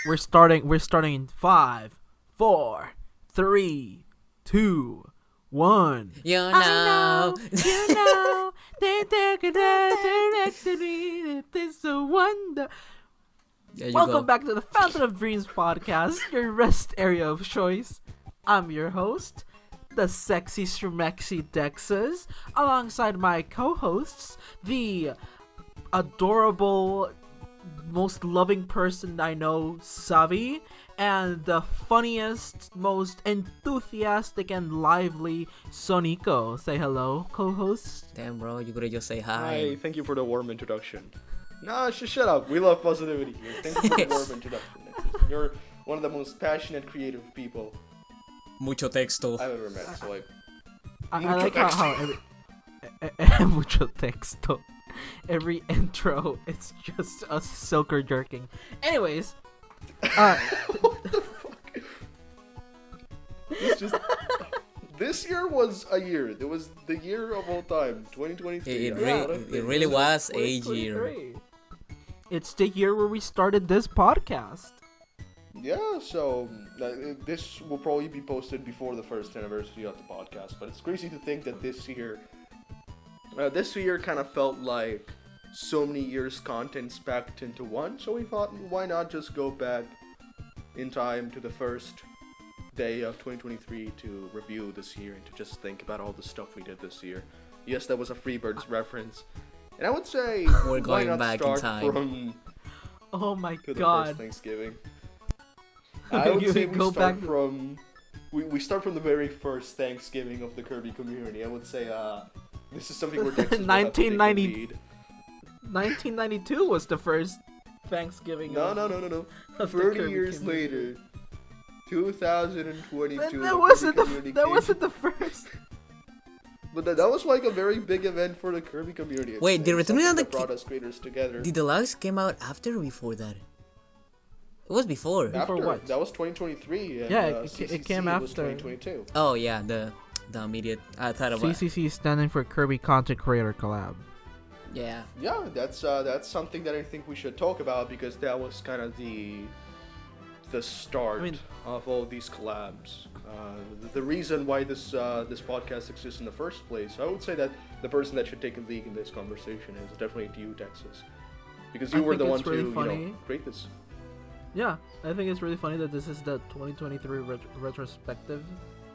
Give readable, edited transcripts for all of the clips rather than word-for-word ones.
We're starting in 5, 4, 3, 2, 1. You know. They take it directly. It's a wonder. Welcome back to the Fountain of Dreams podcast, your rest area of choice. I'm your host, the sexy Shmexy DExus, alongside my co-hosts, the adorable, most loving person I know, Savi, and the funniest, most enthusiastic and lively Sonico. Say hello, co-host. Damn, bro, you could just say hi. Hi, thank you for the warm introduction. No, shut up. We love positivity here. Thank you for the warm introduction. You're one of the most passionate, creative people Mucho texto. I've ever met. So I like how mucho texto. Every intro, it's just us silker jerking. Anyways, what the fuck? It's just this year was a year. It was the year of all time, 2023. It really was a year. It's the year where we started this podcast. Yeah, so this will probably be posted before the first anniversary of the podcast. But it's crazy to think that this year kind of felt like so many years' contents packed into one. So we thought, why not just go back in time to the first day of 2023 to review this year and to just think about all the stuff we did this year. Yes, that was a Freebirds reference. And I would say, we're why going not back in start time. from Oh my to the god. first Thanksgiving. I would say Go we start back- from we start from the very first Thanksgiving of the Kirby community. I would say this is something where DExus will have to take the 1990 lead. 1992 was the first Thanksgiving. No. of the 30 Kirby years community. later, 2022. That the wasn't the first. But that was like a very big event for the Kirby community. Wait, the It's Return something of the that brought us creators together. Did the logs came out after or before that? It was before. Before After, what? that was 2023. And, Yeah, it CCC came was after. 2022. Oh yeah, the immediate. I thought about. CCC is standing for Kirby Content Creator Collab. Yeah. Yeah, that's something that I think we should talk about because that was kind of the start of all these collabs. The reason why this podcast exists in the first place. I would say that the person that should take a lead in this conversation is definitely you, DExus, because you I were think the one it's really to funny. create this. Yeah, I think it's really funny that this is the 2023 retrospective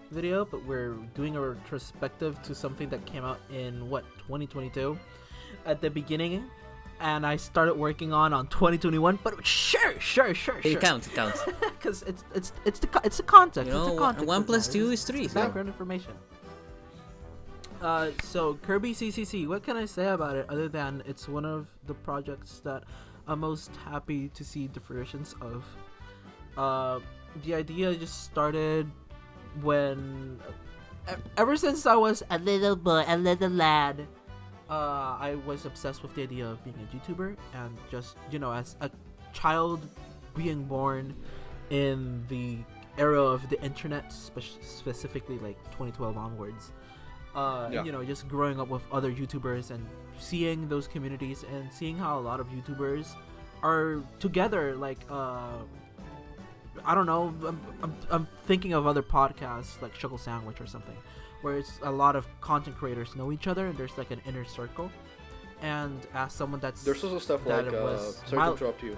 video, but we're doing a retrospective to something that came out in 2022 at the beginning, and I started working on 2021. But sure. It counts. Because it's the context. You know, it's the context 1 that plus matters. 2 is 3. It's background information. So Kirby CCC, what can I say about it other than it's one of the projects that I'm most happy to see the fruitions of. The idea just started when, ever since I was a little lad, I was obsessed with the idea of being a YouTuber, and just, as a child being born in the era of the internet, specifically like 2012 onwards. Just growing up with other YouTubers and seeing those communities and seeing how a lot of YouTubers are together. Like, I don't know. I'm thinking of other podcasts like Sugar Sandwich or something, where it's a lot of content creators know each other and there's like an inner circle. And as someone There's also stuff like sorry to interrupt you.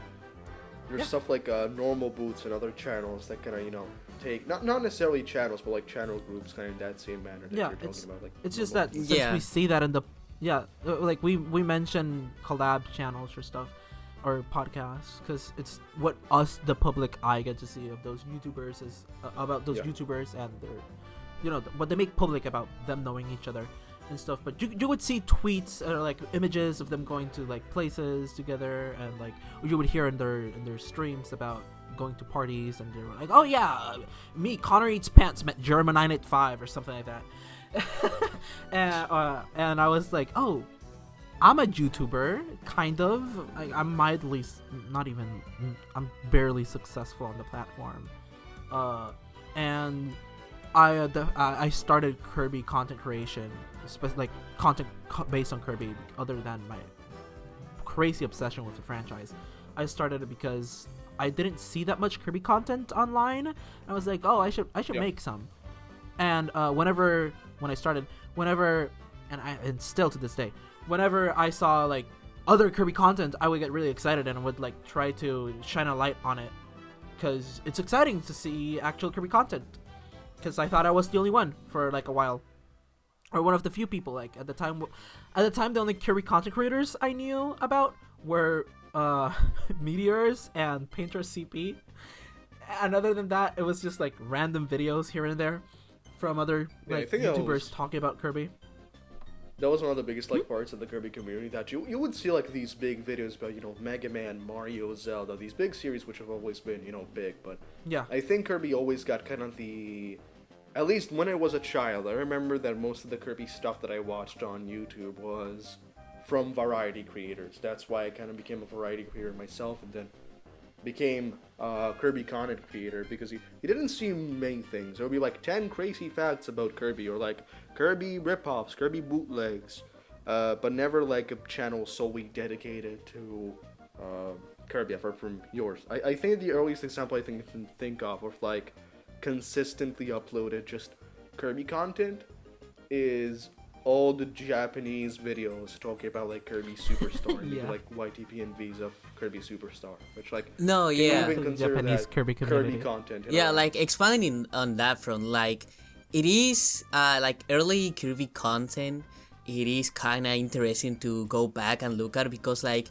There's stuff like normal boots and other channels that kind of take not necessarily channels but like channel groups kind of in that same manner that you're talking about. Like it's just that since Yeah. we see that in the like we mention collab channels or stuff or podcasts because it's what us, the public eye, get to see of those YouTubers is about those YouTubers and their what they make public about them knowing each other and stuff. But you would see tweets or like images of them going to like places together, and like you would hear in their streams about going to parties, and they're like, oh yeah, me, Connor Eats Pants, met Jerma 985 or something like that. And I was like, oh, I'm a YouTuber, kind of. I'm mildly, not even, I'm barely successful on the platform. And I started Kirby content creation, like content based on Kirby, other than my crazy obsession with the franchise. I started it because I didn't see that much Kirby content online. I was like, oh, I should make some. And whenever and still to this day, whenever I saw like other Kirby content, I would get really excited and would like try to shine a light on it, because it's exciting to see actual Kirby content. Because I thought I was the only one for like a while, or one of the few people. Like at the time, the only Kirby content creators I knew about were Meteors and Painter CP. And other than that, it was just like random videos here and there from other like YouTubers talking about Kirby. That was one of the biggest like parts of the Kirby community, that you would see like these big videos about, you know, Mega Man, Mario, Zelda, these big series which have always been, you know, big. But yeah, I think Kirby always got kind of at least when I was a child, I remember that most of the Kirby stuff that I watched on YouTube was from variety creators. That's why I kind of became a variety creator myself, and then became a Kirby content creator, because he didn't see many things. There would be like 10 crazy facts about Kirby, or like Kirby ripoffs, Kirby bootlegs, but never like a channel solely dedicated to Kirby, apart from yours. I think the earliest example I can think of like consistently uploaded just Kirby content is all the Japanese videos talking about like Kirby Superstar, and like YTP and V's of Kirby Superstar, which like even consider Japanese that Kirby community. content. Yeah, like expanding on that front, like it is like early Kirby content. It is kind of interesting to go back and look at, because like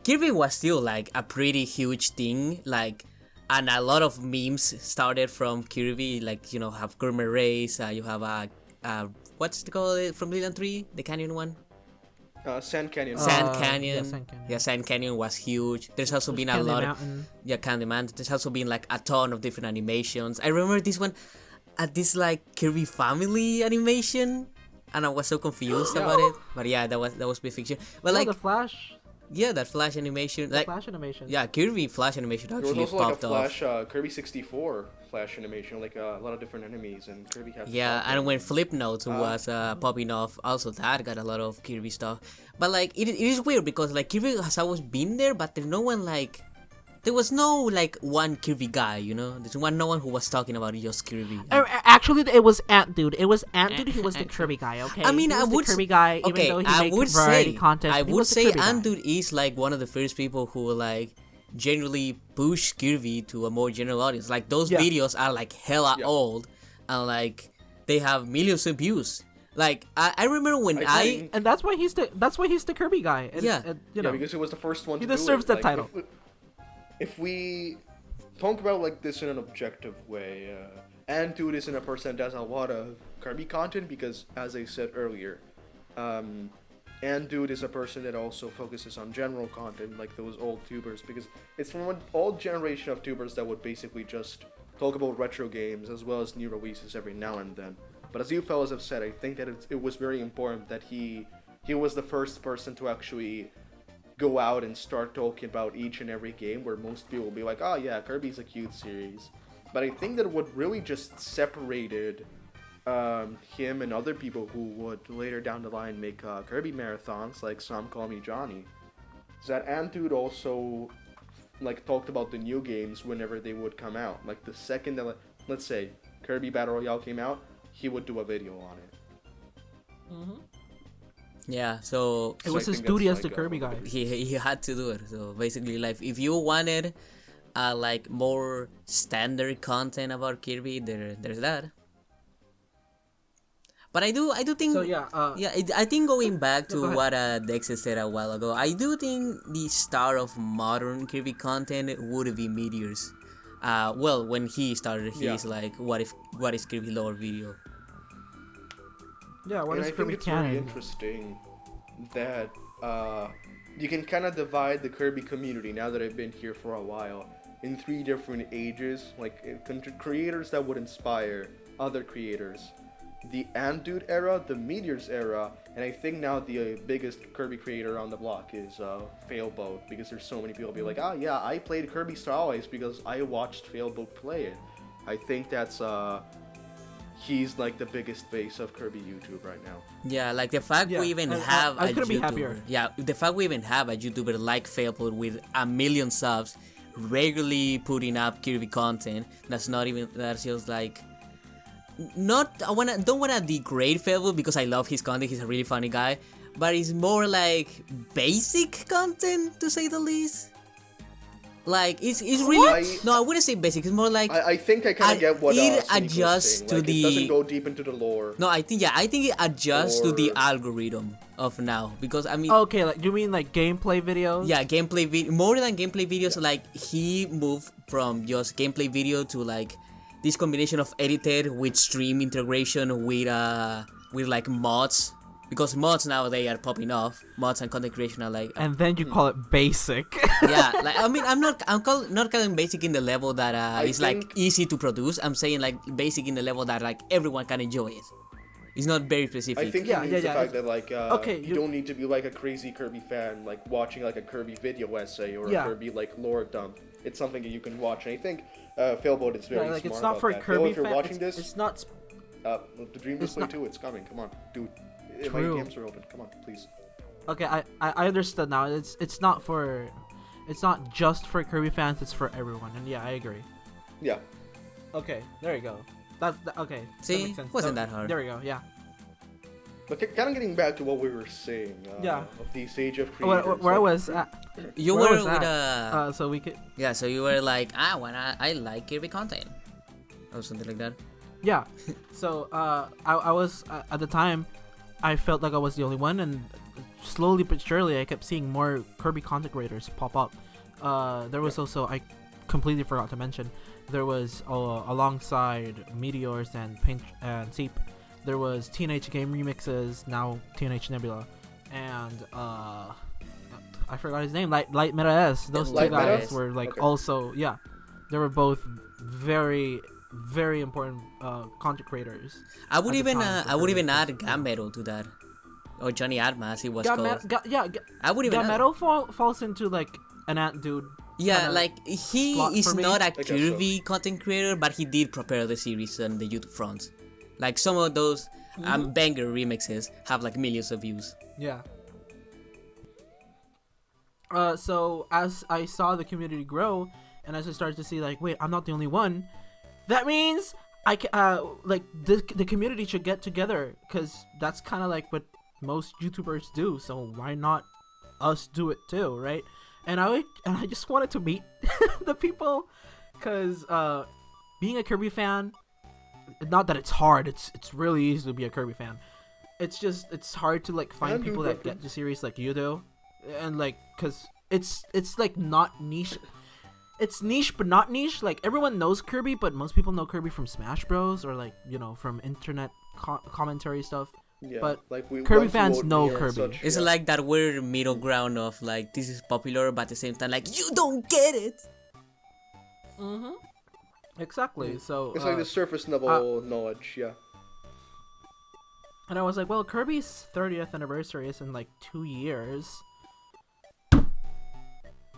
Kirby was still like a pretty huge thing, like, and a lot of memes started from Kirby. Like, you know, have Gourmet Race, you have what's it called from Leland 3, the canyon one? Sand Canyon. Sand Canyon. Sand Canyon. Yeah, Sand Canyon was huge. There's also been a lot Mountain. Candy Mountain. There's also been like a ton of different animations. I remember this one, this like Kirby family animation, and I was so confused about it. But yeah, that was big fiction. But like the Flash. Yeah, that Flash animation. The Flash animation. Yeah, Kirby Flash animation actually there was also popped like a Flash, off. Kirby 64 Flash animation, like a lot of different enemies, and Kirby had. Yeah, and when Flip Notes was popping off, also that got a lot of Kirby stuff. But like it is weird, because like Kirby has always been there, but there's no one like. There was no like one Kirby guy, you know. There's no one who was talking about just Kirby. Actually, it was Ant Dude. It was Ant Dude who was the Kirby guy. Okay. I mean, I would the Kirby guy. Okay, even though he I made would variety say content. I would say Ant Dude Dude is like one of the first people who like generally push Kirby to a more general audience. Like those videos are like hella old, and like they have millions of views. Like I remember when and that's why he's the Kirby guy. And, yeah, and, you know, because he was the first one. He to deserves do it. the title. If we talk about like this in an objective way, Ant Dude isn't a person that does a lot of Kirby content, because, as I said earlier, Ant Dude is a person that also focuses on general content, like those old tubers, because it's from an old generation of tubers that would basically just talk about retro games as well as new releases every now and then. But as you fellas have said, I think that it was very important that he was the first person to actually go out and start talking about each and every game, where most people will be like, oh yeah, Kirby's a cute series. But I think that what really just separated him and other people who would later down the line make Kirby marathons, like Some Call Me Johnny, is that Ant Dude also like talked about the new games whenever they would come out. Like the second that, let's say, Kirby Battle Royale came out, he would do a video on it. Mm-hmm. Yeah, so it was his duty as the Kirby guy. He had to do it. So basically, like, if you wanted like more standard content about Kirby, there's that. But I do think so. Yeah, I think going back to what DExus said a while ago, I do think the star of modern Kirby content would be Meteors. Well, when he started his like what is Kirby lore video. Yeah, what and is I Kirby think it's canon? very interesting that you can kind of divide the Kirby community, now that I've been here for a while, in 3 different ages, like creators that would inspire other creators. The Ant Dude era, the Meteors era, and I think now the biggest Kirby creator on the block is Failboat, because there's so many people be like, oh yeah, I played Kirby Star Allies because I watched Failboat play it. I think that's he's like the biggest face of Kirby YouTube right now. Yeah, like the fact we even have I a couldn't be YouTuber. happier. Yeah, the fact we even have a YouTuber like Failpod with 1 million subs, regularly putting up Kirby content. That's just like. Don't wanna degrade Failpod because I love his content. He's a really funny guy, but it's more like basic content to say the least. Like it's really no, I wouldn't say basic. It's more like I think I kind of get what it Sonico's adjusts saying. to Like, the. It doesn't go deep into the lore. No, I think it adjusts to the Or- algorithm of now because I mean. Okay, like you mean like gameplay videos? Yeah, more than gameplay videos. Like he moved from just gameplay video to like this combination of edited with stream integration with like mods. Because mods nowadays are popping off. Mods and content creation are like. And then you call it basic. Yeah, like I mean, I'm not calling basic in the level that it's like easy to produce. I'm saying like basic in the level that like everyone can enjoy it. It's not very specific. I think Yeah, he means yeah, the fact that like okay, you don't need to be like a crazy Kirby fan, like watching like a Kirby video essay or Yeah. a Kirby like lore dump. It's something that you can watch, and I think Failboat is very Yeah, like smart it's not about for that. Kirby If you're fans. watching this, It's not. the Dream it's Display not- 2, it's coming. Come on, dude. My True. games are open. Come on, please. Okay, I understood now. It's not for. It's not just for Kirby fans. It's for everyone. And yeah, I agree. Yeah. Okay, there you go. Okay. That See, makes sense. wasn't that hard. There we go. Yeah. But kind of getting back to what we were saying. Yeah. Of the Age of Creators. Where I like- was at. You where were was with that? So we could. yeah, so you were like I like Kirby content or something like that. Yeah. So I was at the time, I felt like I was the only one, and slowly but surely I kept seeing more Kirby content creators pop up. There was also, I completely forgot to mention, there was alongside Meteors and Paint and Seep, there was Teenage Game Remixes, now Teenage Nebula, and I forgot his name, Light Meta S. Those Light two Meta guys S? were like Okay. also, yeah, they were both very important content creators. I would At the even time, I would even Kirby. add Gametal to that, or Johnny Adma as he was called. I would even add- Metal falls into like an ant dude. Yeah, kinda like he slot is for me. not a guess so. Kirby content creator, but he did prepare the series on the YouTube front. Like some of those banger remixes have like millions of views. Yeah. So as I saw the community grow, and as I started to see like, wait, I'm not the only one. That means like the community should get together, because that's kind of like what most YouTubers do. So why not us do it too, right? And I just wanted to meet the people, because being a Kirby fan, not that it's hard. It's really easy to be a Kirby fan. It's hard to like find Yeah, people that get the series like you do, and like, cause it's like not niche. It's niche but not niche. Like everyone knows Kirby, but most people know Kirby from Smash Bros. Or like, you know, from internet commentary stuff. Yeah, But like Kirby once fans you know OD and Kirby. such, It's yeah. like that weird middle ground of like this is popular, but at the same time like you don't get it. Mm-hmm. Exactly. So It's like the surface level knowledge, yeah. and I was like, well, Kirby's 30th anniversary is in like 2 years.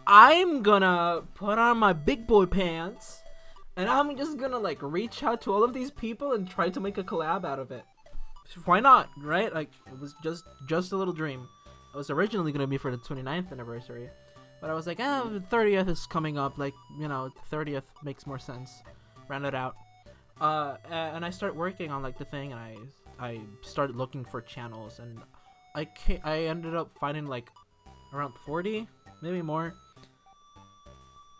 I'm gonna put on my big boy pants, and I'm just gonna like reach out to all of these people and try to make a collab out of it. Why not, right? Like, it was just a little dream. It was originally gonna be for the 29th anniversary, but I was like, the 30th is coming up. Like, you know, 30th makes more sense. Round it out. And I started working on like the thing, and I started looking for channels, and I ended up finding like around 40, maybe more.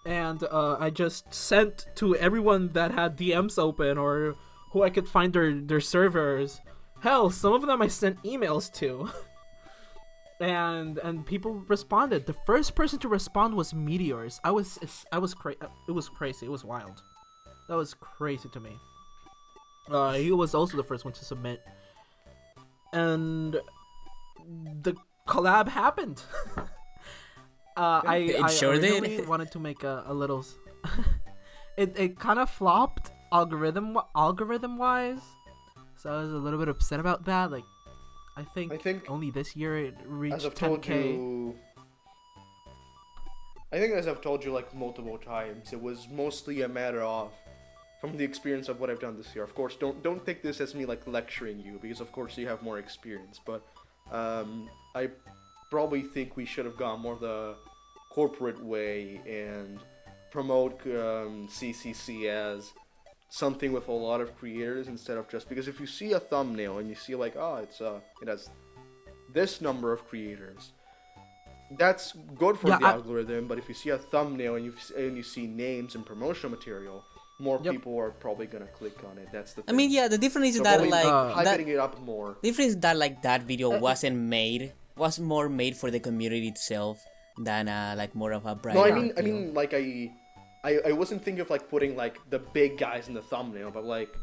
And I just sent to everyone that had DMs open or who I could find their servers. Hell, some of them I sent emails to. and people responded. The first person to respond was Meteors. It was crazy. It was wild. That was crazy to me. He was also the first one to submit. And the collab happened. I sure originally did. wanted to make a little. It kind of flopped algorithm wise, so I was a little bit upset about that. Like, I think only this year it reached As I've told 10K. you, I think as I've told you like multiple times, it was mostly a matter of from the experience of what I've done this year. Of course, don't take this as me like lecturing you, because of course you have more experience. But I probably think we should have gone more the corporate way and promote CCC as something with a lot of creators instead of just, because if you see a thumbnail and you see like, oh, it has this number of creators, that's good for the algorithm. But if you see a thumbnail and you see names and promotional material, more people are probably gonna click on it. That's the thing. I mean, yeah, the difference is that like hyping it up more. The difference is that like that video was more made for the community itself than like more of a brand. No, I mean like I wasn't thinking of like putting like the big guys in the thumbnail, but like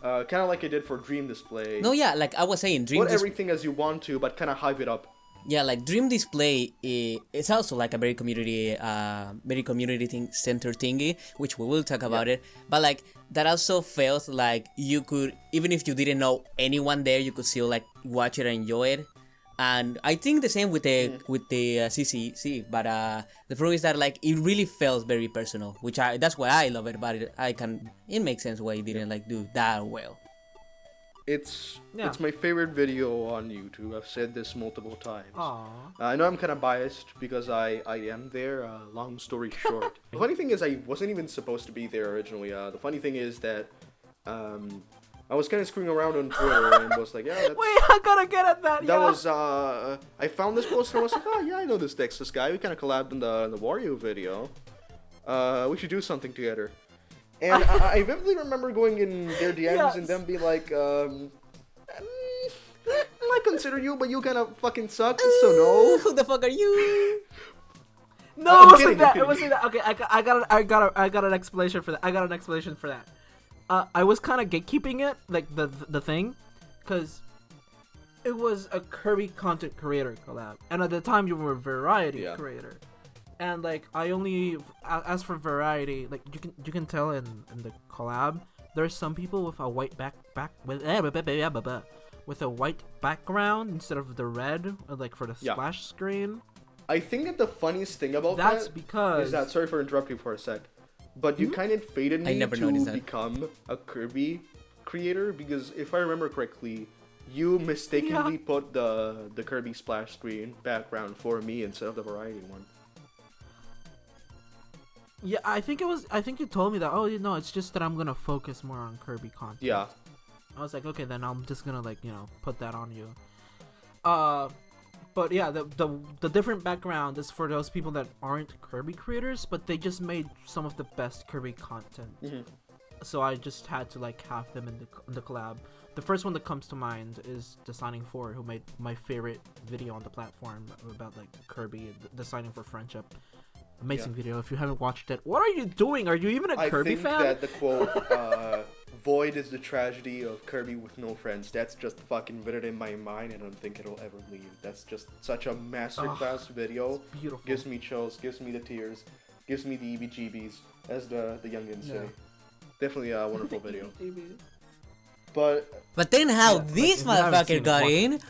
kind of like I did for Dream Display. No, yeah, like I was saying, put everything as you want to, but kind of hype it up. Yeah, like Dream Display, it's also like a very community center thingy, which we will talk about it. But like that also felt like you could, even if you didn't know anyone there, you could still like watch it and enjoy it. And I think the same with the CCC. But the problem is that like it really felt very personal, that's why I love it. But it makes sense why it didn't like do that well. It's my favorite video on YouTube. I've said this multiple times. Aww. I know I'm kind of biased because I am there. Long story short, the funny thing is I wasn't even supposed to be there originally. The funny thing is that I was kind of screwing around on Twitter and was like, yeah. Wait, I gotta get at that. That was I found this post and I was like, oh yeah, I know this DExus guy. We kind of collabed in the Wario video. We should do something together. And I vividly remember going in their DMs and them be like, I consider you, but you kind of fucking suck, so no. Who the fuck are you? No, it wasn't that. It wasn't that. Okay, I got an explanation for that. I was kind of gatekeeping it, like the thing, because it was a Kirby Content Creator Collab, and at the time you were a variety creator. And like I only, as for variety, like you can tell in the collab, there's some people with a white with a white background instead of the red, like for the splash screen. I think that the funniest thing about that's because is that, sorry for interrupting for a sec, but you kind of faded me to become a Kirby creator, because if I remember correctly, you mistakenly put the Kirby splash screen background for me instead of the variety one. Yeah, I think you told me that. Oh, no, it's just that I'm gonna focus more on Kirby content. Yeah. I was like, okay, then I'm just gonna like put that on you. But yeah, the different background is for those people that aren't Kirby creators, but they just made some of the best Kirby content. Mm-hmm. So I just had to like have them in the collab. The first one that comes to mind is Designing 4, who made my favorite video on the platform about like Kirby, Designing for Friendship. Amazing video. If you haven't watched it, what are you doing? Are you even a Kirby fan? I think that the quote, void is the tragedy of Kirby with no friends, that's just fucking embedded in my mind, and I don't think it'll ever leave. That's just such a masterclass video. It's beautiful. Gives me chills, gives me the tears, gives me the EBGBs, as the youngins say. Definitely a wonderful video. But then how this motherfucker got in?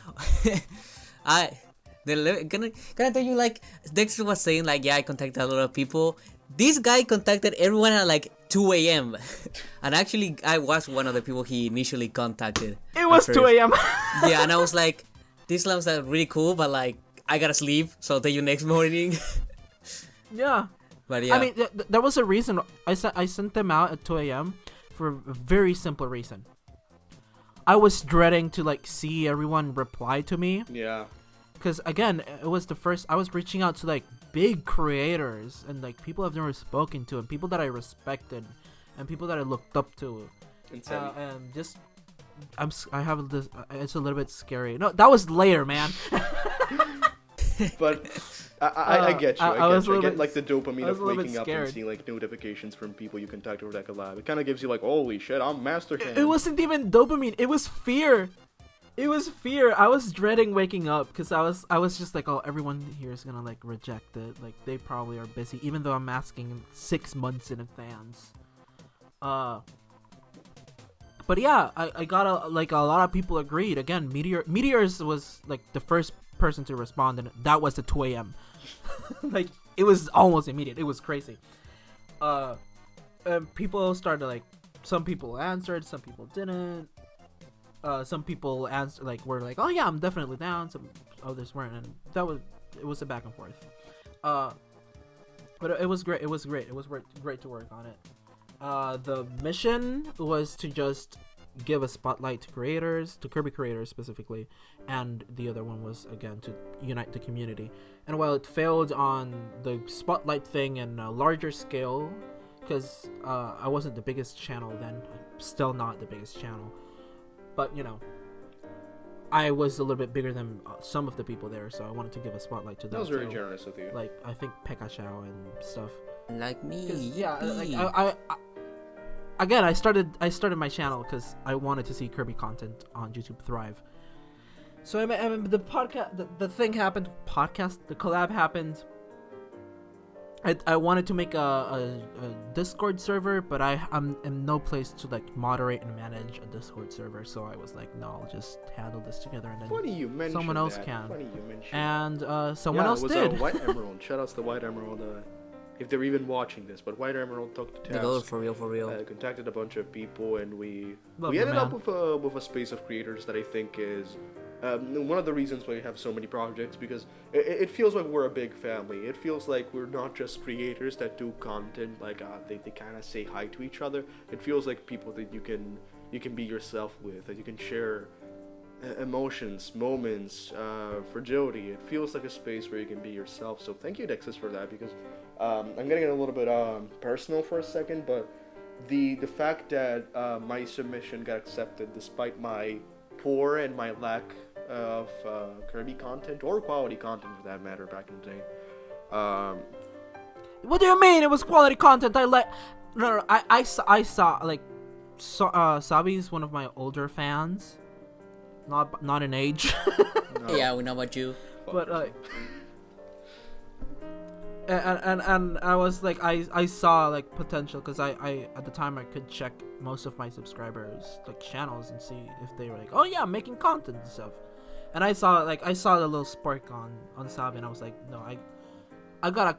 Gonna tell you, like Dexter was saying, like, yeah, I contacted a lot of people. This guy contacted everyone at like 2 a.m. And actually, I was one of the people he initially contacted. It was 2 a.m. Yeah, and I was like, this sounds like really cool, but like, I gotta sleep, so I'll tell you next morning. Yeah. But yeah. I mean, there was a reason. I sent them out at 2 a.m. for a very simple reason. I was dreading to like see everyone reply to me. Yeah. Because again, it was the first. I was reaching out to like big creators and like people I've never spoken to and people that I respected and people that I looked up to. And just, I have this. It's a little bit scary. No, that was later, man. But I get you. I get like the dopamine of waking up and seeing like notifications from people you contact over that collab. It kind of gives you like, holy shit, I'm Master Hand. It wasn't even dopamine. It was fear. It was fear. I was dreading waking up because I was just like, oh, everyone here is gonna like reject it. Like they probably are busy, even though I'm asking 6 months in advance. But yeah, I got a lot of people agreed. Again, Meteors was like the first person to respond, and that was at 2 a.m. Like it was almost immediate. It was crazy. And people started like some people answered, some people didn't. Some people answered were like, "Oh yeah, I'm definitely down." Some others weren't, and it was a back and forth. But it was great. It was great. It was great to work on it. The mission was to just give a spotlight to creators, to Kirby creators specifically, and the other one was again to unite the community. And while it failed on the spotlight thing in a larger scale, because I wasn't the biggest channel then, I'm still not the biggest channel, but I was a little bit bigger than some of the people there, so I wanted to give a spotlight to them. That was very generous of you. Like, I think Pekashao and stuff. Like me. Yeah, like, again, I started my channel because I wanted to see Kirby content on YouTube thrive. So I mean, the podcast, the thing happened. The collab happened. I wanted to make a Discord server, but I'm in no place to like moderate and manage a Discord server. So I was like, no, I'll just handle this together, and then Funny you mentioned someone else that. can. Funny you mentioned. And someone else it was did. White Emerald. Shout outs to White Emerald. If they're even watching this, but White Emerald took the task. No, for real. Contacted a bunch of people, and we Love you, ended man. up with a space of creators that I think is one of the reasons why we have so many projects, because it feels like we're a big family. It feels like we're not just creators that do content, like they kind of say hi to each other. It feels like people that you can be yourself with, that you can share emotions, moments, fragility. It feels like a space where you can be yourself. So thank you, DExus, for that, because I'm gonna get a little bit personal for a second, but the fact that my submission got accepted despite my poor and my lack of Kirby content, or quality content for that matter, back in the day. What do you mean? It was quality content. I saw like, Savi is one of my older fans, not in age. No. Yeah, we know about you. But and I was like, I saw like potential, because I at the time I could check most of my subscribers like channels and see if they were like, oh yeah, I'm making content and stuff. And I saw the little spark on Savi, and I was like, no, I gotta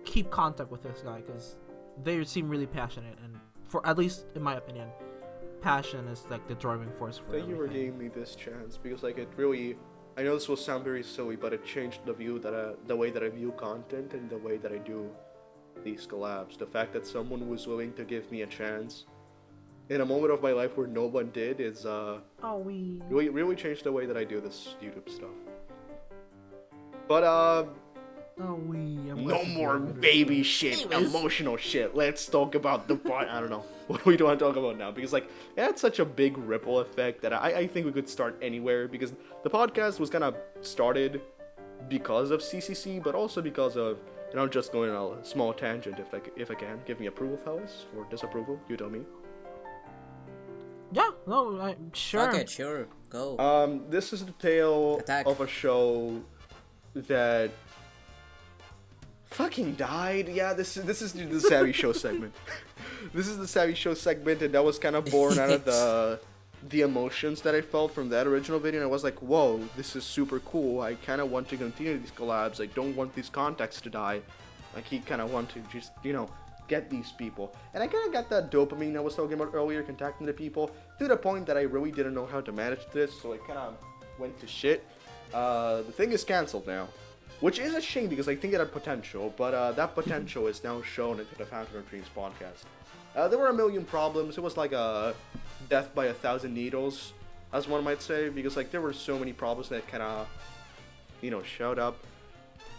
keep contact with this guy, because they seem really passionate, and for, at least in my opinion, passion is like the driving force for Thank you for everything. giving me this chance, because like it really, I know this will sound very silly, but it changed the way that I view content and the way that I do these collabs. The fact that someone was willing to give me a chance in a moment of my life where no one did is really changed the way that I do this YouTube stuff. But no more baby shit, emotional shit. Let's talk about the I don't know what we want to talk about now, because like it had such a big ripple effect that I think we could start anywhere, because the podcast was kind of started because of CCC, but also because of, and I'm just going on a small tangent if I can. Give me approval, fellas, or disapproval, you tell me. Yeah, no, sure. Okay, sure, go. This is the tale Attack. of a show that fucking died. Yeah, this is the Savi Show segment. This is the Savi Show segment, and that was kind of born out of the emotions that I felt from that original video. And I was like, whoa, this is super cool. I kind of want to continue these collabs. I don't want these contacts to die. Like, he kind of want to just, get these people. And I kind of got that dopamine I was talking about earlier, contacting the people, to the point that I really didn't know how to manage this, so it kind of went to shit. The thing is canceled now, which is a shame, because I think it had potential, but that potential is now shown into the Fountain of Dreams podcast. There were a million problems. It was like a death by 1,000 needles, as one might say, because like there were so many problems that kind of, showed up.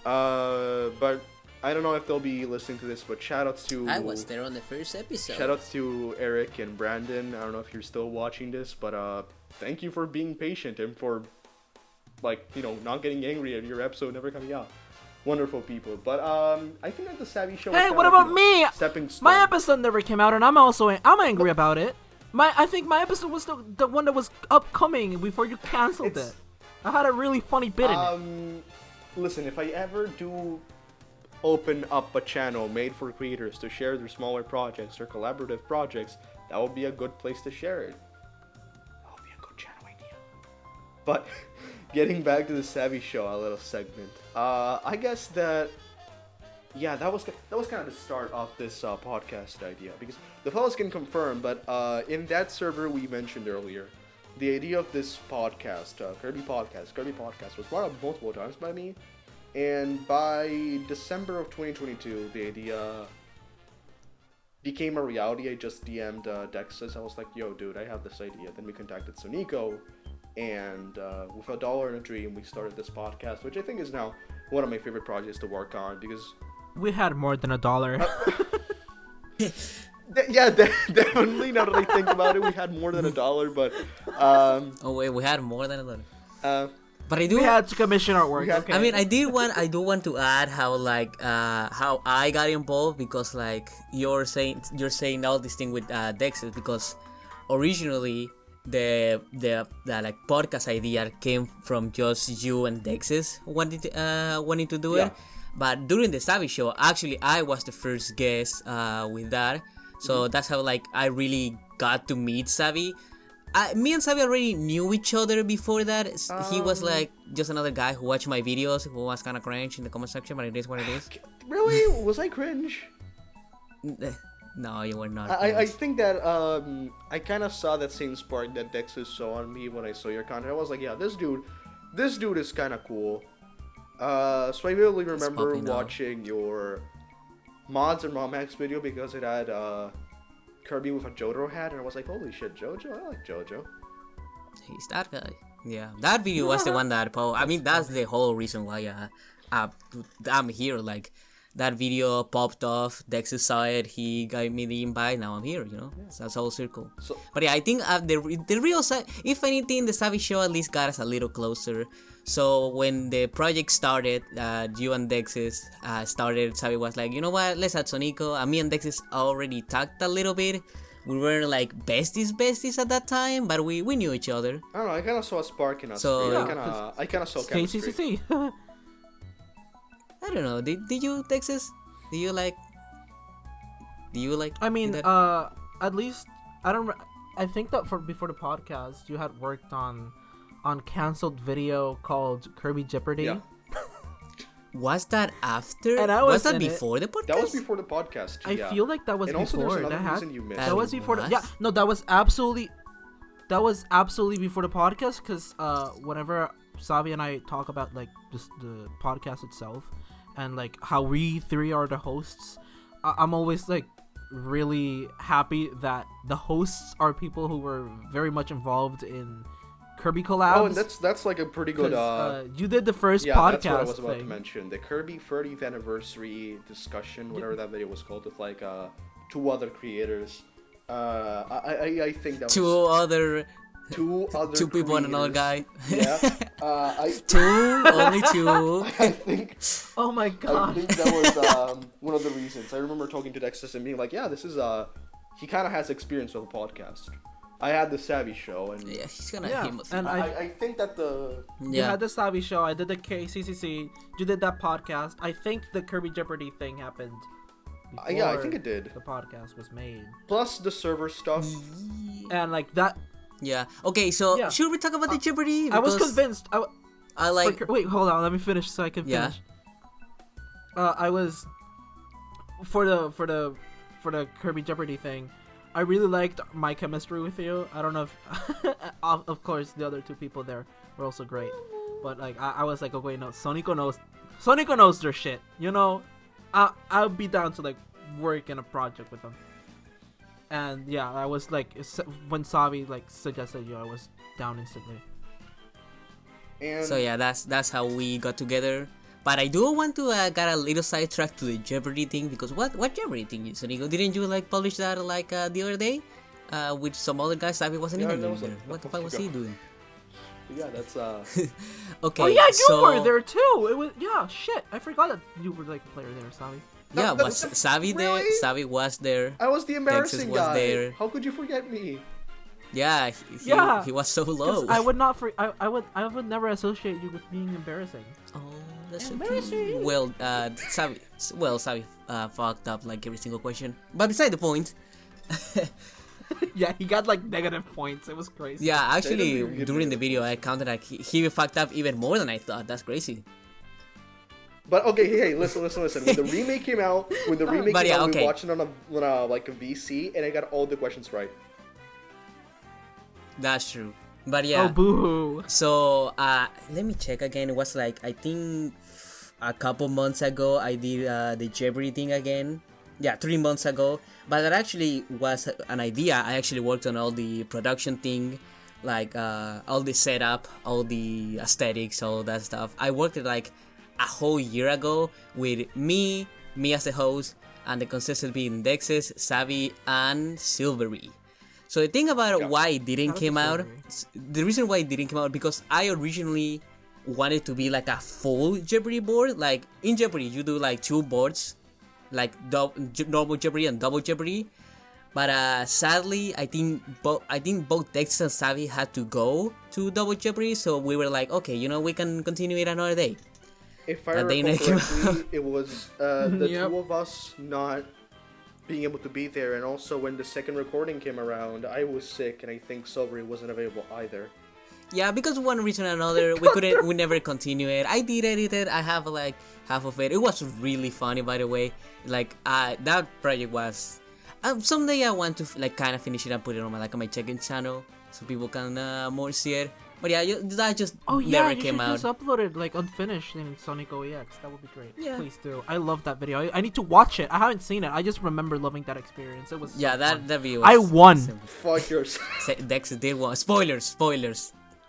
But I don't know if they'll be listening to this, but shoutouts to... I was there on the first episode. Shoutouts to Eric and Brandon. I don't know if you're still watching this, but thank you for being patient and for, not getting angry at your episode never coming out. Wonderful people. But I think that the Savi Show... Hey, what about me? Stepping stone. My episode never came out, and I'm angry about it. I think my episode was the one that was upcoming before you canceled it. I had a really funny bit in it. Listen, if I ever do open up a channel made for creators to share their smaller projects or collaborative projects, that would be a good place to share it. That would be a good channel idea. But getting back to the Savi Show, a little segment. I guess that yeah, that was kind of the start of this podcast idea, because the fellas can confirm, but in that server we mentioned earlier, the idea of this podcast, Kirby podcast, was brought up multiple times by me, and by December of 2022, the idea became a reality. I just DM'd DExus. I was like, yo, dude, I have this idea. Then we contacted Sonico, and with $1 and a dream, we started this podcast, which I think is now one of my favorite projects to work on, because we had more than $1. yeah, definitely. Now that I think about it, we had more than $1, but Oh wait, we had more than $1. But I do. We had to commission our work. Okay. I mean, I do want to add how how I got involved, because like you're saying all this thing with DExus, because originally the like podcast idea came from just you and DExus wanting to do it. But during the Savi show, actually I was the first guest with that. So that's how like I really got to meet Savi. Me and Savi already knew each other before that. He was like just another guy who watched my videos, who was kind of cringe in the comment section, but it is what it is. Really? Was I cringe? No, you were not. I think that I kind of saw that same spark that DExus saw on me when I saw your content. I was like, yeah, this dude is kind of cool. So I really remember watching your mods and mom hacks video, because it had Kirby with a JoJo hat, and I was like, holy shit, JoJo? I like JoJo. He's that guy. Yeah, that video was the one that I mean, that's the whole reason why I'm here. Like, that video popped off, DExus saw it, he gave me the invite, now I'm here, you know? Yeah. So that's all circle. But yeah, I think the real side, if anything, the Savi show at least got us a little closer. So when the project started, you and DExus started, Savi was like, you know what, let's add Sonico. And me and DExus already talked a little bit. We weren't like besties at that time, but we knew each other. I don't know, I kind of saw a spark in us. So, yeah, I kind of saw chemistry. KCCC. I don't know, did you, DExus? Do you like... I mean, that? At least, I think that before the podcast, you had worked on canceled video called Kirby Jeopardy. Yeah. Was that after? And was that before the podcast? That was before the podcast. I feel like that was and before. Also, there's another reason you missed. That was before. That was absolutely before the podcast. Because whenever Savi and I talk about like just the podcast itself, and like how we three are the hosts, I'm always like really happy that the hosts are people who were very much involved in Kirby collabs. Oh, and that's like a pretty good. You did the first that's podcast. what I was about to mention. The Kirby 30th anniversary discussion, whatever that video was called, with like 2 other creators. I think that was two people and another guy. Yeah. Only two. I think. Oh my god. I think that was one of the reasons. I remember talking to DExus and being like, yeah, this is he kind of has experience with a podcast. I had the Savi show, and yeah, he's gonna. And I think that you had the Savi show. I did the KCCC. You did that podcast. I think the Kirby Jeopardy thing happened. Yeah, I think it did. The podcast was made. Plus the server stuff. And like that. Yeah. Okay. So should we talk about the Jeopardy? Because I was convinced. I like. Wait, hold on. Let me finish so I can finish. I was for the Kirby Jeopardy thing. I really liked my chemistry with you. I don't know if, of course, the other 2 people there were also great. But like, I was like, okay, no, Sonico knows their shit. You know, I'll be down to like work in a project with them. And yeah, I was like, when Savi like suggested you, I was down instantly. And so yeah, that's how we got together. But I do want to get a little sidetrack to the Jeopardy thing, because what Jeopardy thing is, Sonico? Didn't you like publish that like the other day with some other guys? Savi wasn't even there. What the fuck was he doing? Yeah, that's Okay. Oh yeah, you were there too. It was shit. I forgot that you were like a player there, Savi. Yeah, was Savi there? Really? Savi was there. I was the embarrassing DExus was guy. there. How could you forget me? Yeah, he was so low. I would not. I would never associate you with being embarrassing. Oh, that's embarrassing. Well, Savi fucked up like every single question. But beside the point. Yeah, he got like negative points. It was crazy. Yeah, actually, during the video, I counted like he fucked up even more than I thought. That's crazy. But okay, hey, listen. When the remake came out, we watched it on a like a VC, and I got all the questions right. That's true. But yeah. Oh, boo. So let me check again. It was like, I think a couple months ago I did the Jeopardy thing again. Yeah, 3 months ago. But that actually was an idea. I actually worked on all the production thing, like all the setup, all the aesthetics, all that stuff. I worked it like a whole year ago with me as the host, and the contestants being DExus, Savi, and Silvery. So the thing about why it didn't come out, the reason why it didn't come out, because I originally wanted to be like a full Jeopardy board. Like in Jeopardy, you do like 2 boards, like normal Jeopardy and double Jeopardy. But sadly, I think both DExus and Savi had to go to double Jeopardy, so we were like, okay, we can continue it another day. If I recall correctly, it was the two of us not being able to be there, and also when the second recording came around, I was sick, and I think Silvery wasn't available either. Yeah, because of one reason or another, we never continue it. I did edit it. I have like half of it. It was really funny, by the way. Like that project was. Someday I want to like kind of finish it and put it on my check-in channel so people can more see it. But yeah, that just never came out. You should just upload it like unfinished in Sonico EX. That would be great. Yeah. Please do. I love that video. I need to watch it. I haven't seen it. I just remember loving that experience. It was that video. Was I won. Fuck yourself. DExus did one. Spoilers.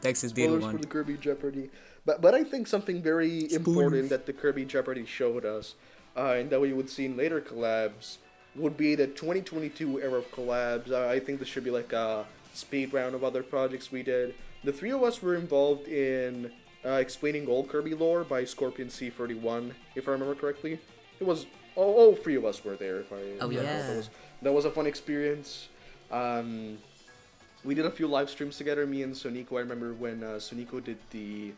DExus did one. For the Kirby Jeopardy. But I think something very important that the Kirby Jeopardy showed us, and that we would see in later collabs, would be the 2022 era of collabs. I think this should be like a speed round of other projects we did. The 3 of us were involved in explaining old Kirby lore by Scorpion C31, if I remember correctly. It was all 3 of us were there. That was a fun experience. We did a few live streams together, me and Sonico. I remember when Sonico did the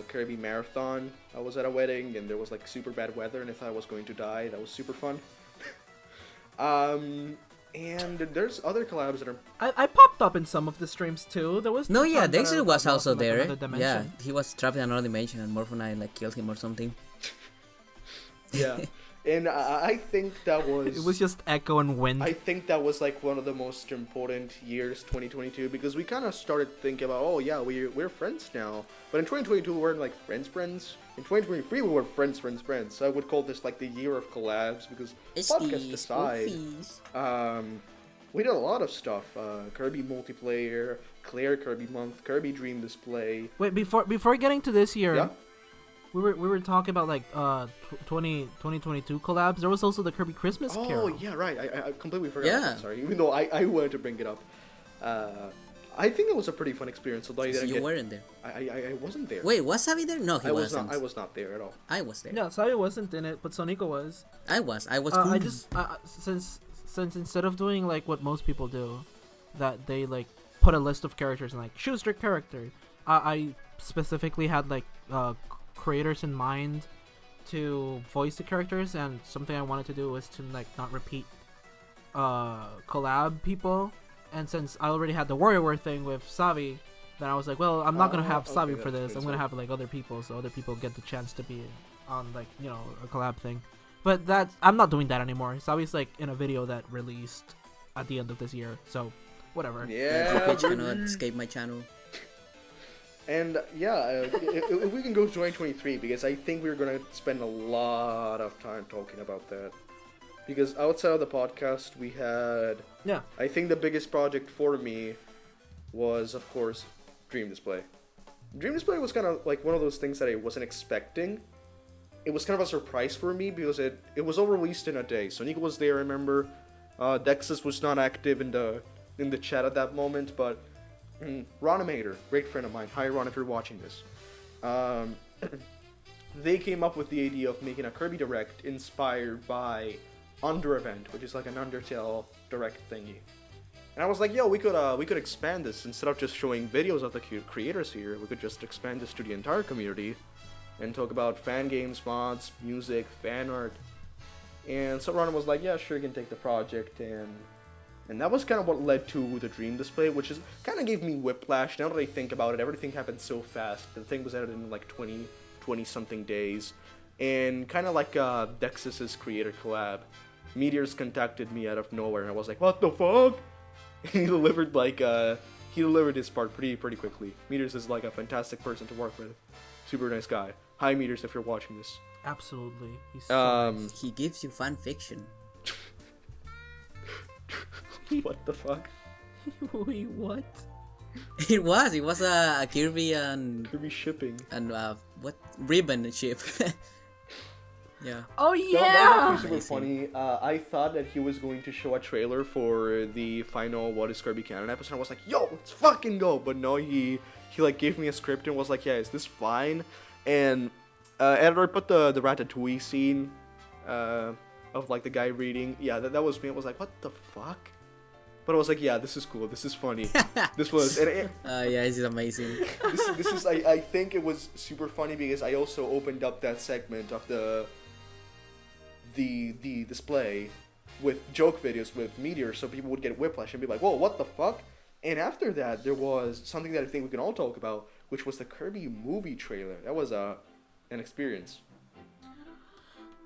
Kirby marathon. I was at a wedding and there was like super bad weather, and I thought I was going to die. That was super fun. And there's other collabs that are. I popped up in some of the streams too. There was DExus was also there. Yeah, he was trapped in another dimension, and Morph and I like killed him or something. Yeah, and I think that was. It was just echo and wind. I think that was like one of the most important years, 2022, because we kind of started thinking about, we're friends now. But in 2022 we weren't like friends. In 2023 we were friends. So I would call this like the year of collabs, because podcast aside, we did a lot of stuff. Kirby multiplayer, Claire Kirby month, Kirby Dream Display. Wait, before getting to this year, we were talking about like 2022 collabs. There was also the Kirby Christmas Carol. Oh yeah, right. I completely forgot. Yeah. Sorry, even though I wanted to bring it up. I think it was a pretty fun experience. Although you weren't there. I wasn't there. Wait, was Savi there? No, he wasn't. I was not there at all. I was there. Yeah, Savi wasn't in it, but Sonico was. I was. Cool. I just since instead of doing like what most people do, that they like put a list of characters and like choose your character. I specifically had like creators in mind to voice the characters, and something I wanted to do was to like not repeat collab people. And since I already had the WarioWare thing with Savi, then I was like, well, I'm not gonna have Savi for this. I'm gonna have like other people, so other people get the chance to be on like a collab thing. But I'm not doing that anymore. Savi's like in a video that released at the end of this year, so whatever. Yeah, cannot escape my channel. And if we can go to 2023, because I think we're gonna spend a lot of time talking about that. Because outside of the podcast, we had. Yeah. I think the biggest project for me was, of course, Dream Display. Dream Display was kind of like one of those things that I wasn't expecting. It was kind of a surprise for me because it was all released in a day. Sonico was there, I remember. DExus was not active in the chat at that moment, but Ronimator, great friend of mine. Hi Ron, if you're watching this. They came up with the idea of making a Kirby Direct inspired by Under Event, which is like an Undertale Direct thingy. And I was like, yo, we could expand this. Instead of just showing videos of the creators here, we could just expand this to the entire community and talk about fan games, mods, music, fan art. And so Ron was like, yeah, sure, you can take the project. And that was kind of what led to the Dream Display, which is kind of gave me whiplash. Now that I think about it, everything happened so fast. The thing was edited in like 20 something days. And kind of like DExus's Creator Collab, Meteors contacted me out of nowhere, and I was like, what the fuck? He delivered his part pretty quickly. Meteors is like a fantastic person to work with. Super nice guy. Hi Meteors, if you're watching this. Absolutely. He's so nice. He gives you fan fiction. What the fuck? Wait, what? It was a Kirby and shipping. And what ribbon ship. Yeah. Oh That yeah. was super funny. I thought that he was going to show a trailer for the final What is Kirby Canon episode. I was like, yo, let's fucking go. But no, he like gave me a script and was like, yeah, is this fine? And editor put the Ratatouille scene of like the guy reading. Yeah, that was me. I was like, what the fuck? But I was like, yeah, this is cool. This is funny. This was. Yeah, this is amazing. This is. I think it was super funny because I also opened up that segment of the display with joke videos with Meteor, so people would get whiplash and be like, whoa, what the fuck? And after that, there was something that I think we can all talk about, which was the Kirby movie trailer. That was an experience.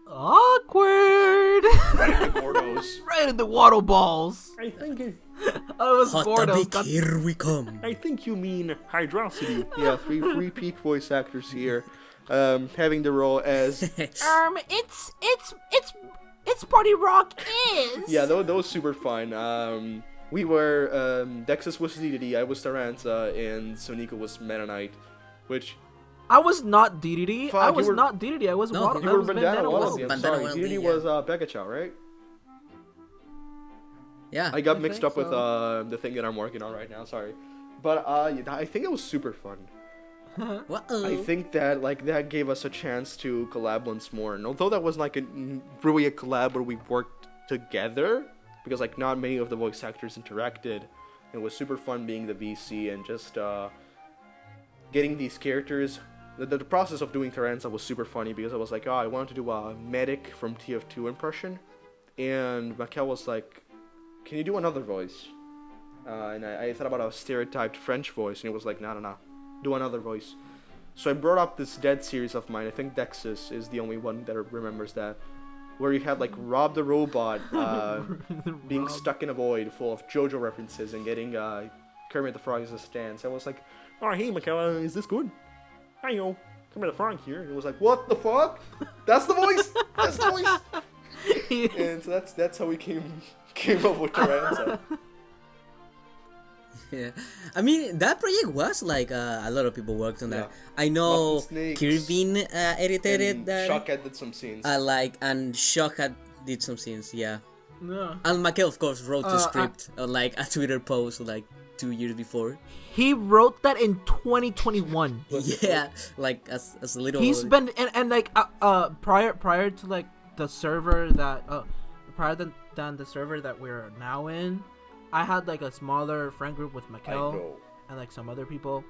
Awkward. Right in the Gordos. Right in the waddle balls. I think I was Gordos. Hot here we come. I think you mean Hydrosity. Yeah, three peak voice actors here, having the role as. It's Party Rock is. Yeah, that was super fun. We were DExus was DDD, I was Taranza, and Sonico was Mennonite, which. I was not DDD. Fuck, I was you were- not DDD. I was No, Waddle. You I were was Bandana Bandana Wallaby, I'm Bandana sorry. Wallaby, DDD yeah. was Pekachow, right? Yeah. I got I mixed think up with so. the thing that I'm working on right now, sorry. But I think it was super fun. Whoa. I think that that gave us a chance to collab once more. And although that was really a collab where we worked together, because not many of the voice actors interacted, it was super fun being the VC and just getting these characters. The process of doing Taranza was super funny because I was like, oh, I wanted to do a medic from TF2 impression, and Michael was like, can you do another voice? And I thought about a stereotyped French voice, and he was like, no, do another voice. So I brought up this Dead series of mine. I think DExus is the only one that remembers that, where you had Rob the Robot being stuck in a void full of JoJo references and getting Kermit the Frog as a stance. I was like, oh, hey, Michaela, is this good? Hi, yo, Kermit the Frog here. And it was like, what the fuck? That's the voice? That's the voice? And so that's how we came up with Taranza. Yeah, I mean that project was a lot of people worked on that. Yeah. I know Muffin Snakes Kirby edited And that. Shockhead did some scenes. And Shockhead did some scenes. Yeah, No. and Michael of course wrote the I- script on a Twitter post 2 years before. He wrote that in 2021. Yeah, as a little. He's been and prior to the server that prior than the server that we're now in, I had a smaller friend group with I Mikel know. and some other people,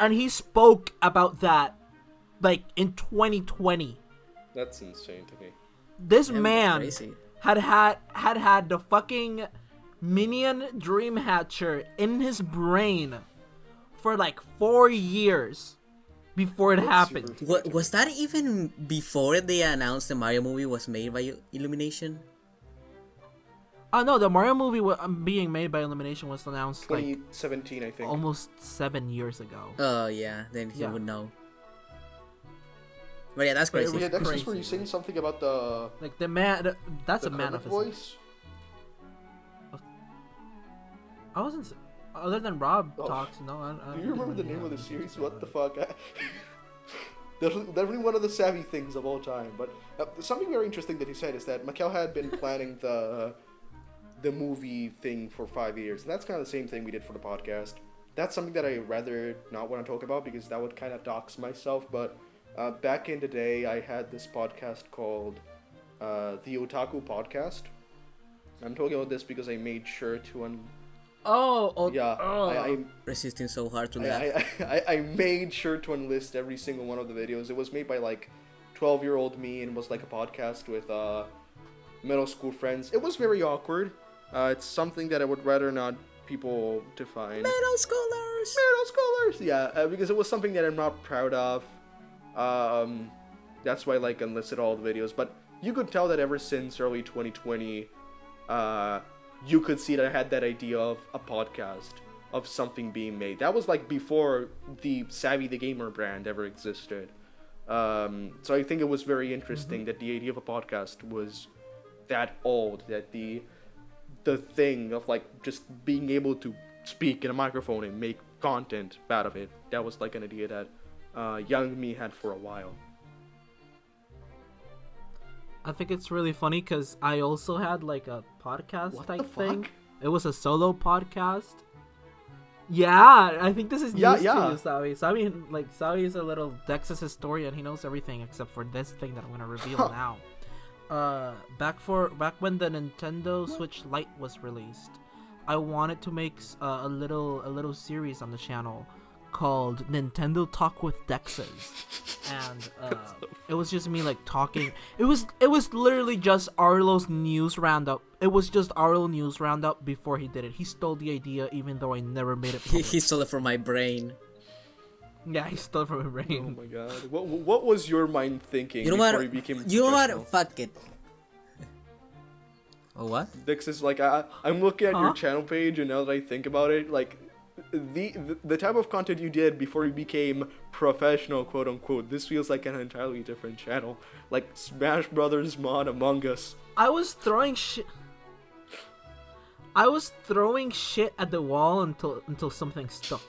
and he spoke about that in 2020. That's insane to me. This Yeah, man that's crazy. had the fucking Minion Dreamhatcher in his brain for 4 years before it happened. super- What was that even before they announced the Mario movie was made by Illumination? No, the Mario movie being made by Illumination was announced 2017, I think. almost 7 years ago. Oh yeah, then he Yeah. would know. But yeah, that's But it crazy. was Yeah, Dexus, crazy, were you saying man. something about the The man, that's the a man Kermit of his. voice? I wasn't. Other than Rob Oh. talks, no. I Do you remember the name of the series? What the fuck? Definitely one of the savvy things of all time. But something very interesting that he said is that Mikel had been planning the movie thing for 5 years, and that's kind of the same thing we did for the podcast. That's something that I rather not want to talk about because that would kind of dox myself. But back in the day, I had this podcast called the Otaku Podcast. I'm talking about this because I made sure to Resisting so hard to laugh. I made sure to enlist every single one of the videos. It was made by 12-year-old me and was a podcast with middle school friends. It was very awkward. It's something that I would rather not people to find. Middle schoolers. Middle schoolers, yeah, because it was something that I'm not proud of. That's why I like unlisted all the videos. But you could tell that ever since early 2020, you could see that I had that idea of a podcast, of something being made. That was like before the Savi the Gamer brand ever existed. So I think it was very interesting that the idea of a podcast was that old, that the thing of like just being able to speak in a microphone and make content out of it, that was like an idea that young me had for a while. I think it's really funny because I also had like a podcast What type the fuck? thing. It was a solo podcast. Yeah, I think this is news to you, Savi. Savi is a little DExus historian. He knows everything except for this thing that I'm gonna reveal now. Back when the Nintendo Switch Lite was released, I wanted to make a little series on the channel called Nintendo Talk with DExus, and it was just me like talking. It was literally just Arlo's news roundup. It was just Arlo news roundup before he did it. He stole the idea, even though I never made it public. He stole it from my brain. Yeah, he stole it from my brain. Oh my god. What was your mind thinking You know before what? you became You know professional? what? Fuck it. Oh, what? DExus, like, I'm looking at your channel page, and now that I think about it, like, the type of content you did before you became professional, quote unquote, this feels like an entirely different channel. Like Smash Brothers mod Among Us. I was throwing shit at the wall until something stuck.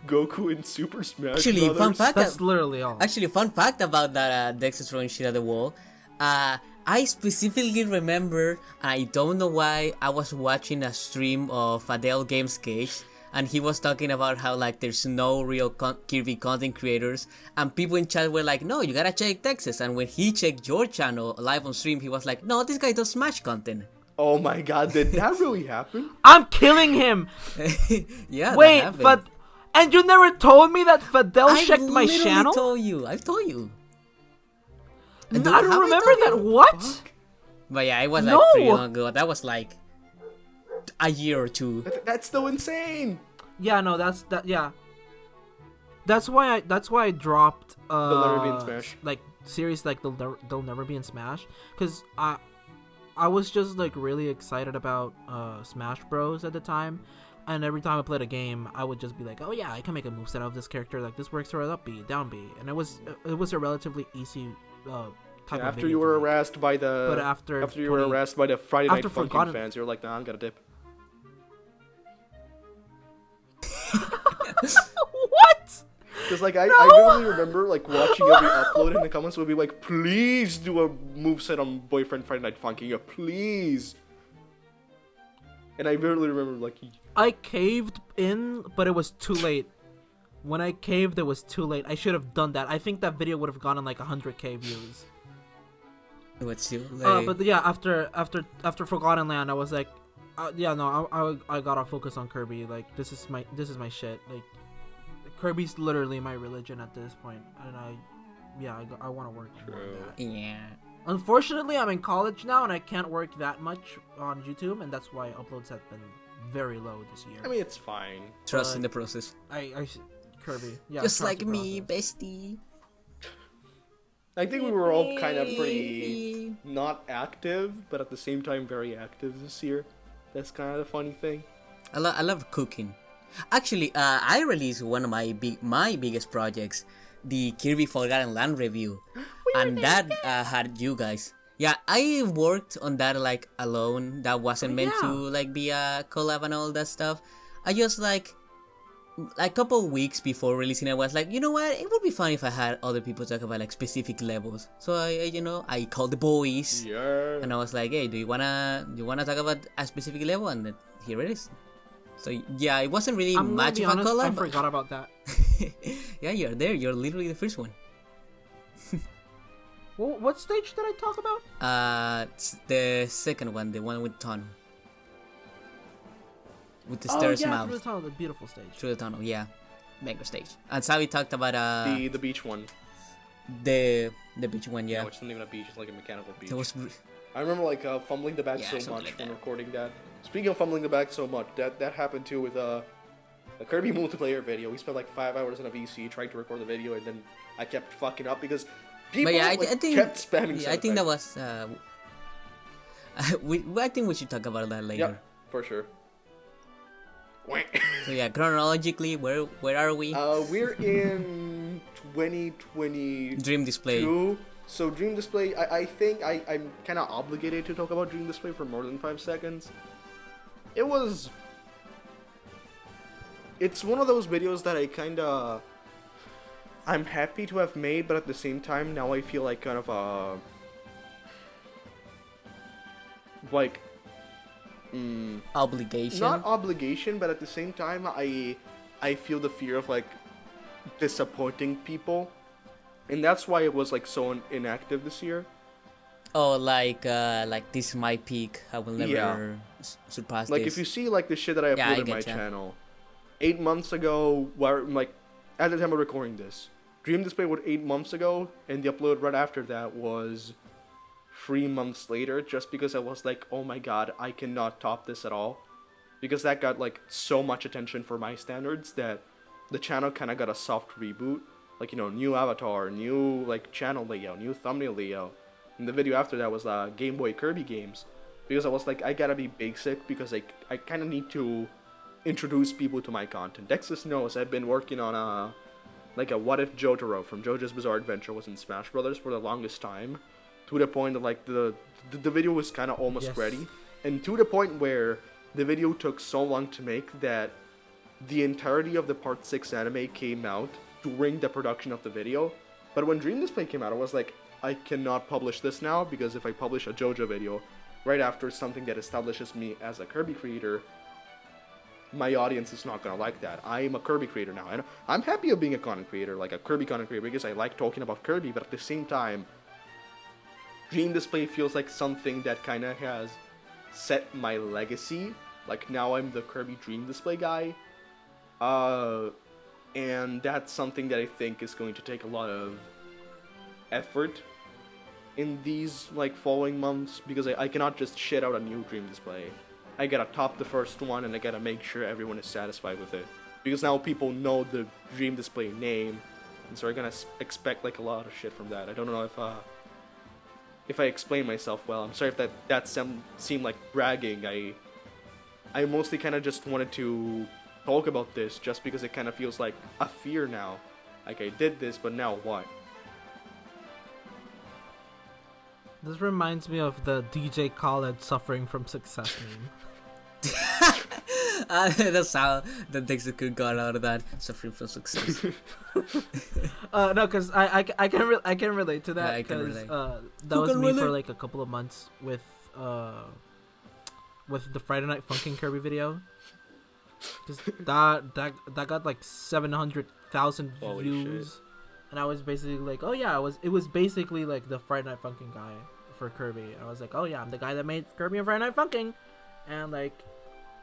Goku in Super Smash Actually, Brothers. fun fact. That's literally all. Actually, fun fact about that DExus throwing shit at the wall. I specifically remember, I don't know why, I was watching a stream of Adele Games Cage, and he was talking about how like there's no real Kirby content creators, and people in chat were like, no, you gotta check DExus, and when he checked your channel live on stream, he was like, no, this guy does Smash content. Oh my god, did that really happen? I'm killing him. Yeah. Wait, that happened. but and you never told me that Fidel checked my channel? I've told you. I don't remember that. What? Fuck. But yeah, it was No! like pretty long ago. That was like a year or two. That's so insane. Yeah, no, yeah. That's why I dropped They'll never be in Smash. like series like they'll never be in Smash, cuz I was just like really excited about Smash Bros at the time, and every time I played a game, I would just be like, "Oh yeah, I can make a moveset of this character. Like this works for up B, down B." And it was a relatively easy type of After video you to were make. harassed by the But after you were harassed by the Friday Night after Funkin' Forgotten- fans, you're like, nah, I'm gonna dip. What? Because like I really remember like watching every upload, and the comments would be like, please do a moveset on Boyfriend Friday Night Funkin', yeah, please. And I barely remember like I caved in, but it was too late. When I caved, it was too late. I should have done that. I think that video would have gone on like 100k views. What's too late? But yeah, after Forgotten Land, I was like, yeah, no, I gotta focus on Kirby. Like this is my shit. Like Kirby's literally my religion at this point, and I want to work more on that. Yeah. Unfortunately, I'm in college now, and I can't work that much on YouTube, and that's why uploads have been very low this year. I mean, it's fine. Trust in the process. Kirby, yeah, Just trust like the me, process. bestie. I think we were all kind of pretty not active, but at the same time very active this year. That's kind of the funny thing. I love cooking. Actually, I released one of my biggest projects, the Kirby Forgotten Land review, and that had you guys. Yeah, I worked on that like alone. That wasn't meant to like be a collab and all that stuff. I just like a couple weeks before releasing it, I was like, you know what? It would be fun if I had other people talk about like specific levels. So I called the boys, Yeah. and I was like, hey, do you wanna talk about a specific level? And then here it is. So yeah, it wasn't really I'm much gonna of be a honest, collab. I forgot about that. Yeah, you're there. You're literally the first one. Well, what stage did I talk about? It's the second one, the one with tunnel, with the Oh stairs yeah, mouth through the tunnel, the beautiful stage. through the tunnel. Yeah, mega stage. And Savi talked about The beach one. the beach one. Yeah, No, it's not even a beach. It's like a mechanical beach. that was. I remember like fumbling the back Yeah, so something much like when that. recording that. Speaking of fumbling the back so much, that happened too with a Kirby multiplayer video. We spent like 5 hours on a VC trying to record the video, and then I kept fucking up because People yeah, I like, think kept spamming. yeah, I think that was. I think we should talk about that later. Yeah, for sure. So yeah, chronologically, where are we? We're in 2020. Dream Display. So Dream Display, I think I'm kind of obligated to talk about Dream Display for more than 5 seconds. It's one of those videos that I'm happy to have made, but at the same time, now I feel like kind of like obligation. Not obligation, but at the same time, I feel the fear of like disappointing people, and that's why it was like so inactive this year. Oh, like this is my peak. I will never surpass like this. If you see like the shit that I uploaded on my channel 8 months ago, where like at the time of recording this, Dream Display was 8 months ago, and the upload right after that was 3 months later, just because I was like, oh my god, I cannot top this at all, because that got like so much attention for my standards that the channel kind of got a soft reboot, like, you know, new avatar, new like channel layout, new thumbnail layout. And the video after that was Game Boy Kirby games, because I was like, I gotta be basic, because I kind of need to introduce people to my content. DExus knows I've been working on a What If Jotaro from JoJo's Bizarre Adventure was in Smash Brothers for the longest time, to the point that like the video was kind of almost ready, and to the point where the video took so long to make that the entirety of the Part 6 anime came out during the production of the video. But when Dream Display came out, I was like, I cannot publish this now, because if I publish a JoJo video right after something that establishes me as a Kirby creator, my audience is not gonna like that. I'm a Kirby creator now, and I'm happy of being a content creator, like a Kirby content creator, because I like talking about Kirby, but at the same time, Dream Display feels like something that kind of has set my legacy. Like, now I'm the Kirby Dream Display guy. And that's something that I think is going to take a lot of effort in these, like, following months, because I cannot just shit out a new Dream Display. I gotta top the first one, and I gotta make sure everyone is satisfied with it. Because now people know the Dream Display name, and so they're gonna expect, like, a lot of shit from that. I don't know if I explain myself well. I'm sorry if that seemed like bragging. I mostly kind of just wanted to talk about this just because it kind of feels like a fear now. Like, I did this, but now what? This reminds me of the DJ Khaled suffering from success meme. That's how the DExus got out of that, suffering from success. No, because I can relate to that, because that was me for like a couple of months with the Friday Night Funkin' Kirby video. Because that got like 700,000 views, shit. And I was basically like, oh yeah, it was basically like the Friday Night Funkin' guy for Kirby. And I was like, oh yeah, I'm the guy that made Kirby and Friday Night Funkin', and like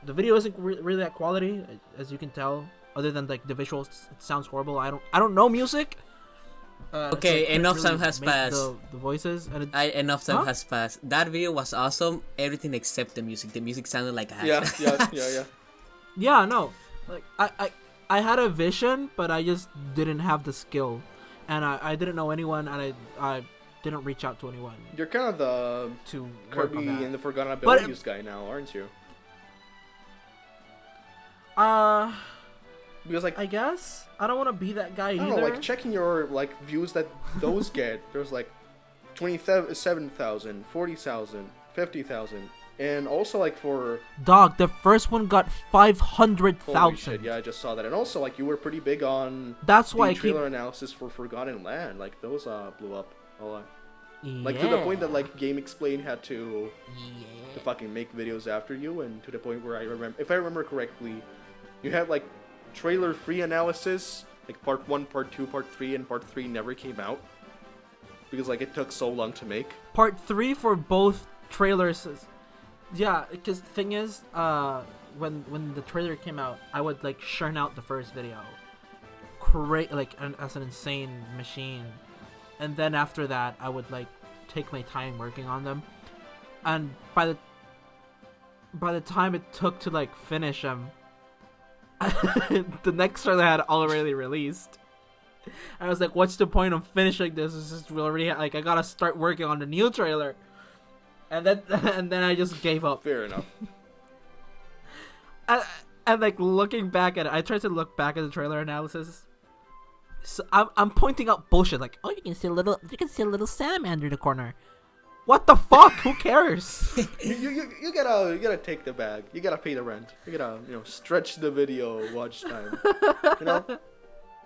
the video isn't really that quality, as you can tell. Other than like the visuals, it sounds horrible. I don't know music. Okay, so enough really time has passed. The voices and enough time has passed. That video was awesome. Everything except the music. The music sounded like ass. Yeah. Yeah, no. Like I had a vision, but I just didn't have the skill, and I didn't know anyone, and I didn't reach out to anyone. You're kind of the to Kirby and the Forgotten Abilities guy now, aren't you? Because like, I guess I don't want to be that guy either. Know, like checking your like views that those get, there's like 27,000, 40,000, 50,000, and also like for dog, the first one got 500,000. Holy shit, yeah, I just saw that, and also like you were pretty big on that's why the trailer analysis for Forgotten Land, like those blew up a lot. Like to the point that like Game Explain had to fucking make videos after you, and to the point where if I remember correctly, you had like trailer free analysis, like part 1, part 2, part 3, and part 3 never came out because like it took so long to make. Part 3 for both trailers, yeah, because the thing is, when the trailer came out, I would like churn out the first video, as an insane machine. And then after that, I would like take my time working on them, and by the time it took to like finish them, the next trailer had already released. I was like, what's the point of finishing this? It's just already like I gotta start working on the new trailer, and then I just gave up. Fair enough. And like looking back at it, I tried to look back at the trailer analysis. So I'm pointing out bullshit like, oh, you can see a little salamander in the corner. What the fuck? Who cares? you gotta take the bag. You gotta pay the rent. You gotta stretch the video watch time. You know.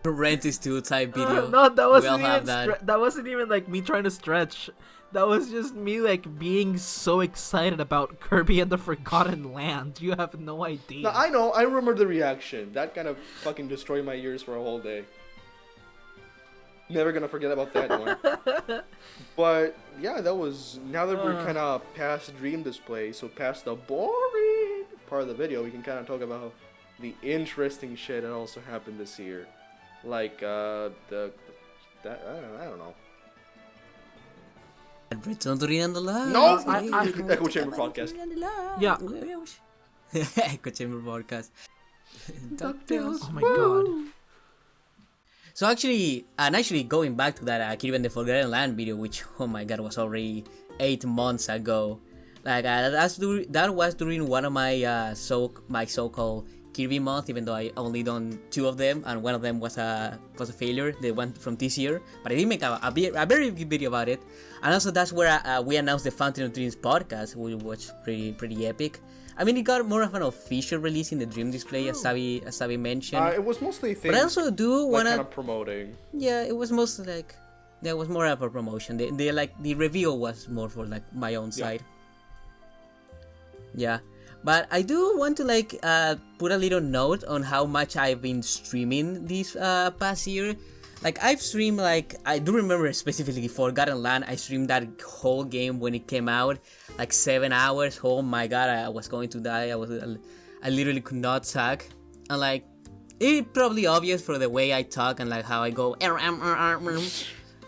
The rent is too type video. No, that wasn't we all even have that wasn't even like me trying to stretch. That was just me like being so excited about Kirby and the Forgotten Land. You have no idea. No, I know. I remember the reaction. That kind of fucking destroyed my ears for a whole day. Never gonna forget about that one. But yeah, that was. Now that we're kind of past Dream Display, so past the boring part of the video, we can kind of talk about the interesting shit that also happened this year, like I don't know. Return to the end of the line. No, Echo Chamber podcast. Yeah. Echo Chamber podcast. Oh my god. So actually going back to that Kirby and the Forgotten Land video, which oh my god was already 8 months ago. Like that was during one of my so-called Kirby month, even though I only done 2 of them, and one of them was a failure, the one from this year. But I did make a very good video about it, and also that's where we announced the Fountain of Dreams podcast, which was pretty epic. I mean, it got more of an official release in the Dream Display, as Savi mentioned. It was mostly things. But I also do wanna kind of promoting. Yeah, it was mostly like there was more of a promotion. The reveal was more for like my own side. Yeah. But I do want to like put a little note on how much I've been streaming this past year. Like I've streamed like I do remember specifically Forgotten Land. I streamed that whole game when it came out, like 7 hours. Oh my god, I was going to die. I literally could not talk, and like it's probably obvious for the way I talk and like how I go.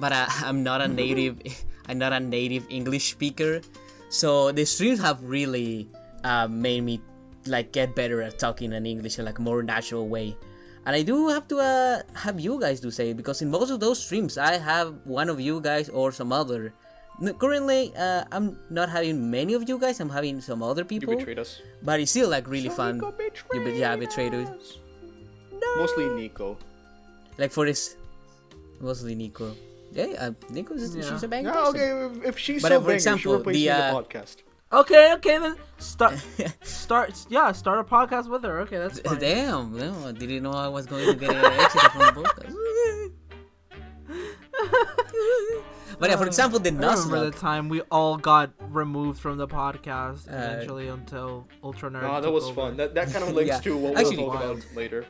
But I'm not a native. I'm not a native English speaker, so the streams have really made me like get better at talking in English in like a more natural way. And I do have to have you guys to say, because in most of those streams I have one of you guys or some other. Currently I'm not having many of you guys, I'm having some other people. You betrayed us. But it's still like really fun. Betrayed us. No. Mostly Nico. Like for this, mostly Nico. Yeah, Nico she's a bang yeah, person. okay, if she's But so for bang, example, she replaced the podcast. Okay, then start a podcast with her. Okay, that's fine. Damn, no, I didn't know I was going to get an extra from the podcast. But yeah, for example, the I remember Nuzlocke. the time we all got removed from the podcast eventually until Ultra Nerd. That was fun. That kind of links Yeah. to what Actually, we'll talk about later.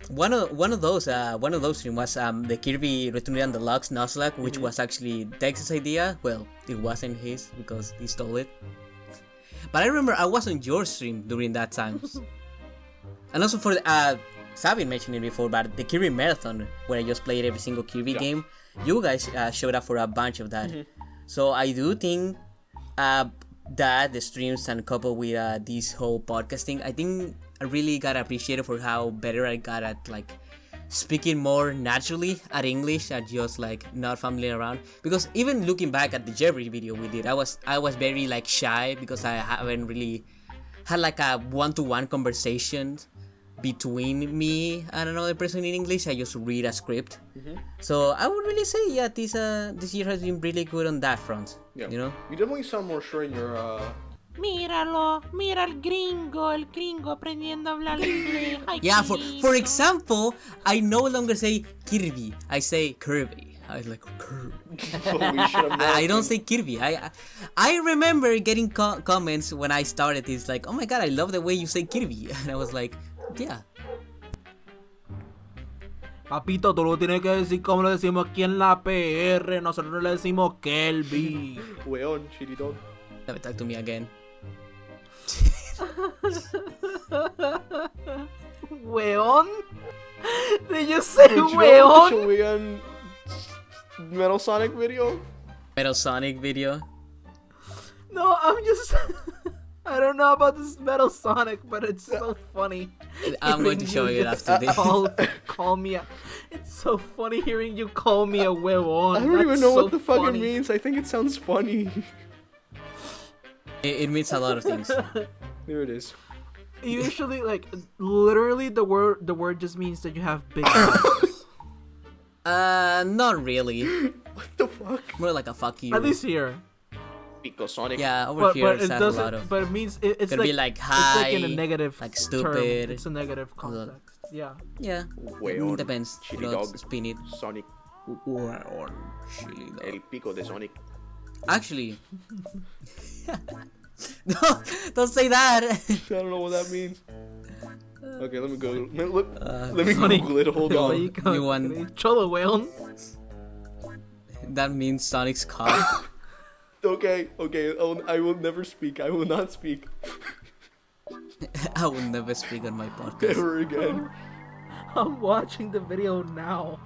One of those streams was the Kirby Return to the Deluxe Nuzlocke, which was actually DExus' idea. Well, it wasn't his because he stole it. But I remember I was on your stream during that time. And also for Savi mentioned it before, but the Kirby Marathon, where I just played every single Kirby game, you guys showed up for a bunch of that. So I do think that the streams and coupled with this whole podcasting, I think I really got appreciated for how better I got at like speaking more naturally at English and just like not fumbling around. Because even looking back at the Jerry video we did, I was very like shy because I haven't really had like a one-to-one conversation between me and another person in English. I just read a script. So I would really say this year has been really good on that front. Yeah. You know? You definitely sound more sure in your Míralo, mira el gringo aprendiendo a hablar inglés. Ay, Yeah, for example, I no longer say Kirby, I say Kirby. I was like Kirby. I don't say Kirby. I remember getting comments when I started this like, oh my god, I love the way you say Kirby, and I was like, yeah. Papito, tú lo tienes que decir como lo decimos aquí en la PR. Nosotros le decimos Kirby. Weón, chiritón. Never talk to me again. Weón? Did you say Did you know weón? the Weon Metal Sonic video? Metal Sonic video. No, I'm I don't know about this Metal Sonic, but it's so funny. I'm going to show you after this. Call me a... It's so funny hearing you call me a huevon. I don't even know what the fuck it funny. means. I think it sounds funny. It means a lot of things. There it is. Usually, like, literally the word just means that you have big balls. Not really. What the fuck? More like a fuck you. At least here. Pico Sonic. Yeah, over here it's a lot of. But it means it's Could like, be like it's high, like in a negative like term. stupid. It's a negative context. Yeah. Yeah. Weon. Depends. Chili You know, dog. spin it. Sonic. Or chili dog. El pico de Sonic. Actually. No, don't say that. I don't know what that means. Okay, let me go. Let me Sonic. Google it. Hold on. You want- Cholo weon. That means Sonic's cock. Okay. I will never speak. I will not speak I will never speak on my podcast. ever again. I'm watching the video now.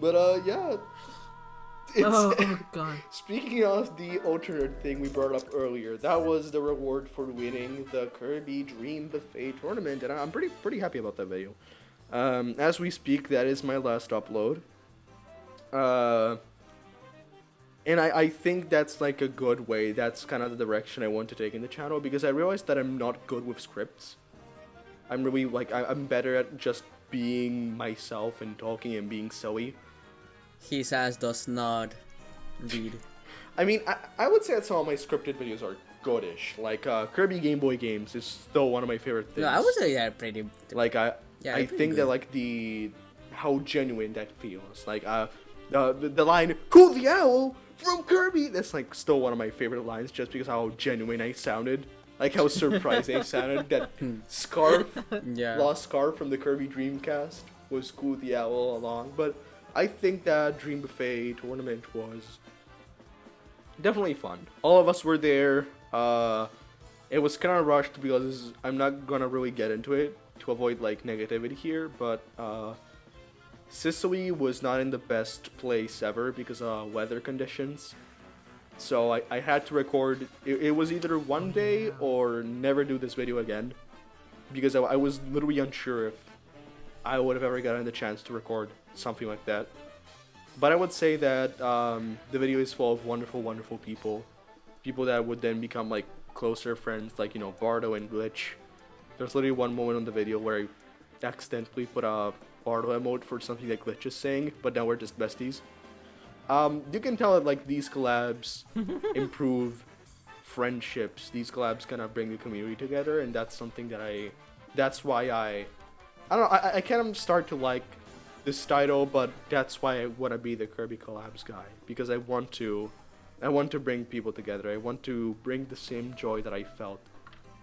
But yeah. It's, Oh god. Speaking of the alternate thing we brought up earlier, that was the reward for winning the Kirby Dream Buffet tournament, and I'm pretty happy about that video. As we speak, that is my last upload. And I think that's like a good way. That's kind of the direction I want to take in the channel, because I realized that I'm not good with scripts. I'm really like I'm better at just being myself and talking and being silly. His ass does not read. I mean, I would say that some of my scripted videos are goodish. Like Kirby Game Boy games is still one of my favorite things. No, I would say they're pretty. Like I pretty think good. that like how genuine that feels. Like the line "Cool the Owl" from Kirby. That's like still one of my favorite lines, just because how genuine I sounded. Like how surprising I sounded. That scarf, Yeah. lost scarf from the Kirby Dreamcast was "Cool the Owl" along. But I think that Dream Buffet tournament was definitely fun. All of us were there. It was kind of rushed because I'm not gonna really get into it to avoid like negativity here, but Sicily was not in the best place ever because of weather conditions. So I had to record. It was either one day or never do this video again, because I was literally unsure if I would have ever gotten the chance to record something like that. But I would say that the video is full of wonderful, wonderful people. People that would then become like closer friends, like, you know, Bardo and Glitch. There's literally one moment on the video where I accidentally put a Bardo emote for something that Glitch is saying, but now we're just besties. You can tell that like these collabs improve friendships. These collabs kind of bring the community together, and that's something that that's why I don't know, I kind of start to like this title, but that's why I want to be the Kirby Collabs guy, because I want to bring people together. I want to bring the same joy that I felt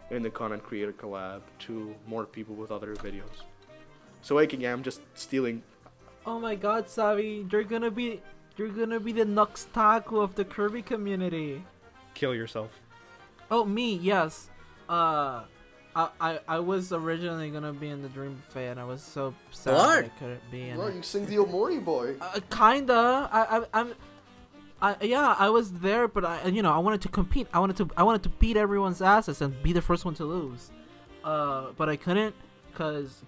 in the Content Creator Collab to more people with other videos. So again, I'm just stealing. Oh my god, Savi, you're gonna be the Nux Taku of the Kirby community. Kill yourself. Oh, me, yes. I was originally gonna be in the Dream Buffet, and I was so sad that I couldn't be in Bro, it. you sing the Omori boy. Kinda. I was there, but I wanted to compete. I wanted to beat everyone's asses and be the first one to lose. But I couldn't, cause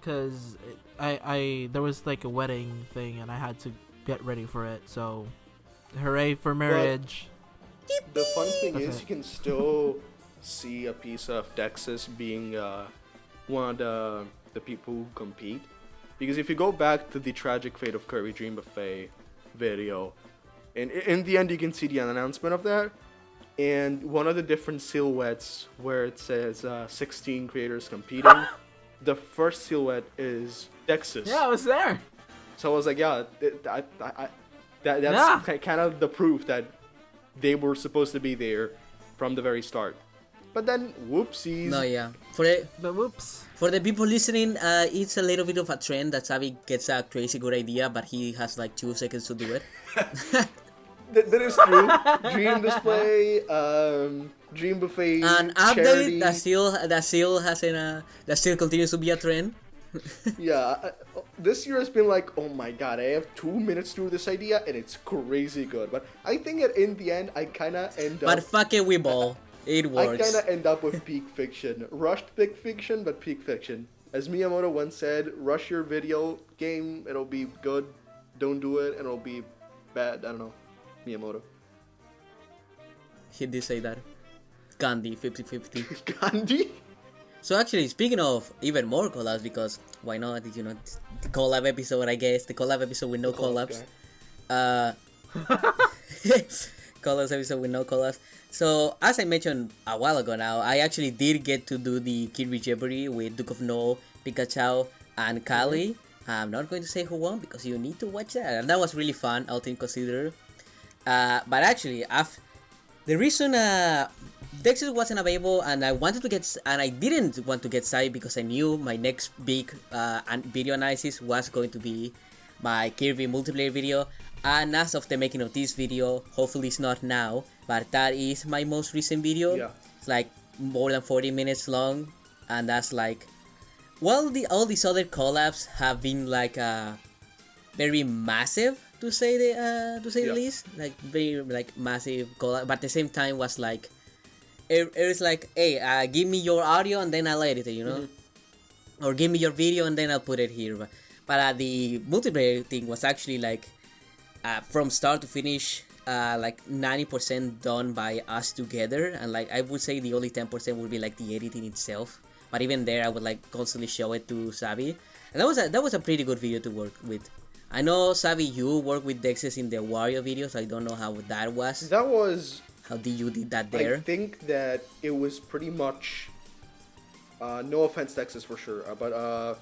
there was like a wedding thing, and I had to get ready for it. So, hooray for marriage! The fun thing is, you can still see a piece of DExus being one of the people who compete, because if you go back to the Tragic Fate of Kirby Dream Buffet video, and in the end you can see the announcement of that, and one of the different silhouettes where it says 16 creators competing, the first silhouette is DExus. Yeah, I was there. So I was like, yeah, that's kind of the proof that they were supposed to be there from the very start. But then, whoopsies. No, yeah. But whoops. For the people listening, it's a little bit of a trend that Savi gets a crazy good idea, but he has like 2 seconds to do it. That is true. Dream display, Dream Buffet, An charity. update that still continues to be a trend. Yeah, this year has been like, oh my god, I have 2 minutes to do this idea, and it's crazy good. But I think that in the end, I kind of end up. But fuck it, we ball. It I works. kind of end up with peak fiction. Rushed peak fiction, but peak fiction. As Miyamoto once said, rush your video game, it'll be good. Don't do it, and it'll be bad. I don't know. Miyamoto. He did say that. Gandhi 50-50. Gandhi? So actually, speaking of even more collabs, because why not? You know, the collab episode, I guess. The collab episode with no collabs. Collabs episode with no collabs. So, as I mentioned a while ago now, I actually did get to do the Kirby Jeopardy with Duke of No, Pikachu, and Kali. I'm not going to say who won because you need to watch that. And that was really fun, all things considered. But actually, the reason DExus wasn't available and I didn't want to get Savi because I knew my next big video analysis was going to be my Kirby multiplayer video. And as of the making of this video, hopefully it's not now, but that is my most recent video. Yeah. It's like more than 40 minutes long, and that's like, well, all these other collabs have been like very massive to say the least, like very like massive collab, but at the same time was like, it was like, hey, give me your audio and then I'll edit it, you know, or give me your video and then I'll put it here. But the multiplayer thing was actually like, from start to finish, like 90% done by us together, and like I would say the only 10% would be like the editing itself. But even there, I would like constantly show it to Savi, and that was a pretty good video to work with. I know, Savi, you work with DExus in the Wario videos. I don't know how that was. That was... How did you did that there? I think that it was pretty much... no offense, DExus, for sure, but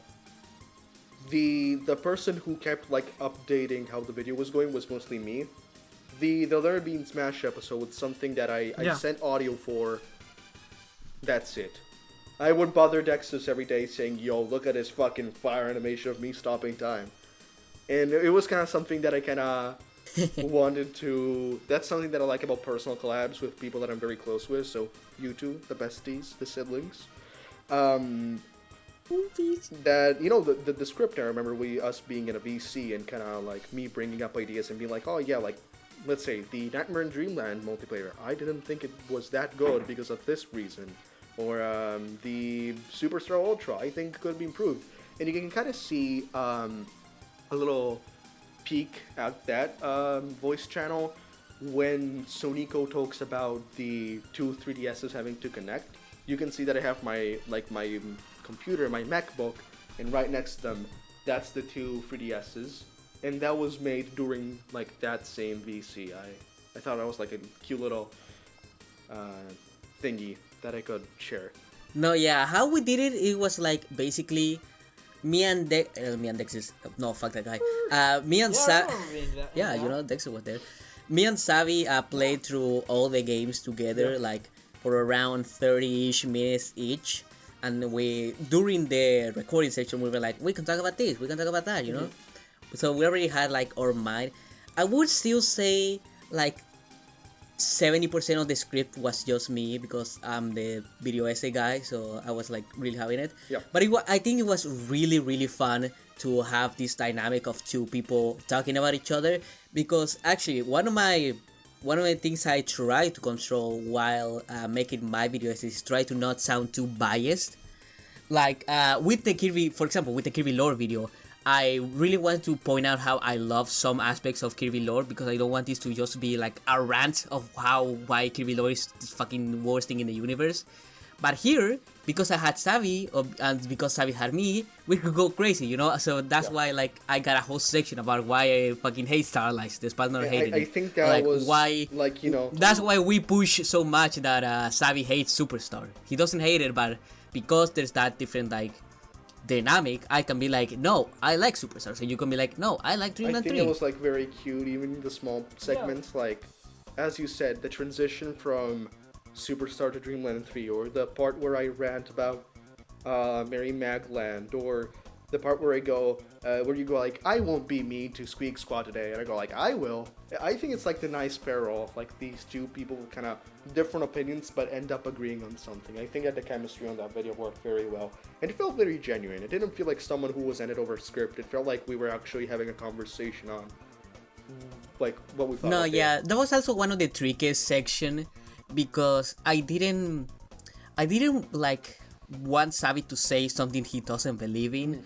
the person who kept like updating how the video was going was mostly me. The Letter Bean Smash episode was something that I sent audio for. That's it. I would bother DExus every day saying, yo, look at this fucking fire animation of me stopping time. And it was kind of something that I kind of wanted to... That's something that I like about personal collabs with people that I'm very close with. So, you two, the besties, the siblings. That, you know, the script, I remember us being in a VC and kind of like me bringing up ideas and being like, oh yeah, like, let's say the Nightmare in Dreamland multiplayer, I didn't think it was that good because of this reason. Or the Superstar Ultra, I think could be improved. And you can kind of see a little peek at that voice channel when Sonico talks about the two 3DSs having to connect. You can see that I have my computer, my MacBook, and right next to them, that's the two 3DSs. And that was made during like that same VC. I thought that was like a cute little thingy that I could share. No, yeah, how we did it, it was like basically me and DExus. No, fuck that guy. Me and yeah, you know, DExus was there. Me and Savi played through all the games together, like for around 30-ish minutes each. And we, during the recording section, we were like, we can talk about this, we can talk about that, you know? So we already had like our mind. I would still say like 70% of the script was just me because I'm the video essay guy, so I was like really having it. Yeah. But I think it was really, really fun to have this dynamic of two people talking about each other, because actually one of my things I try to control while making my videos is try to not sound too biased. Like with the Kirby, for example, with the Kirby lore video, I really want to point out how I love some aspects of Kirby lore, because I don't want this to just be like a rant of why Kirby lore is the fucking worst thing in the universe. But here, because I had Savi, and because Savi had me, we could go crazy, you know? So that's why, like, I got a whole section about why I fucking hate Starlight, despite not hating it. I think that like, was, why, like, you know... That's why we push so much that Savi hates Superstar. He doesn't hate it, but because there's that different, like, dynamic, I can be like, no, I like Superstar. So you can be like, no, I like Dreamland 3. I think it was, like, very cute, even the small segments, like, as you said, the transition from Superstar to Dreamland 3, or the part where I rant about Mary Magland, or the part where I go, where you go like, I won't be mean to Squeak Squad today, and I go like, I will. I think it's like the nice pair of like these two people with kind of different opinions but end up agreeing on something. I think that the chemistry on that video worked very well, and it felt very genuine. It didn't feel like someone who was ended over script. It felt like we were actually having a conversation on like what we thought. No, yeah, that was also one of the trickiest section, because I didn't like want Savi to say something he doesn't believe in.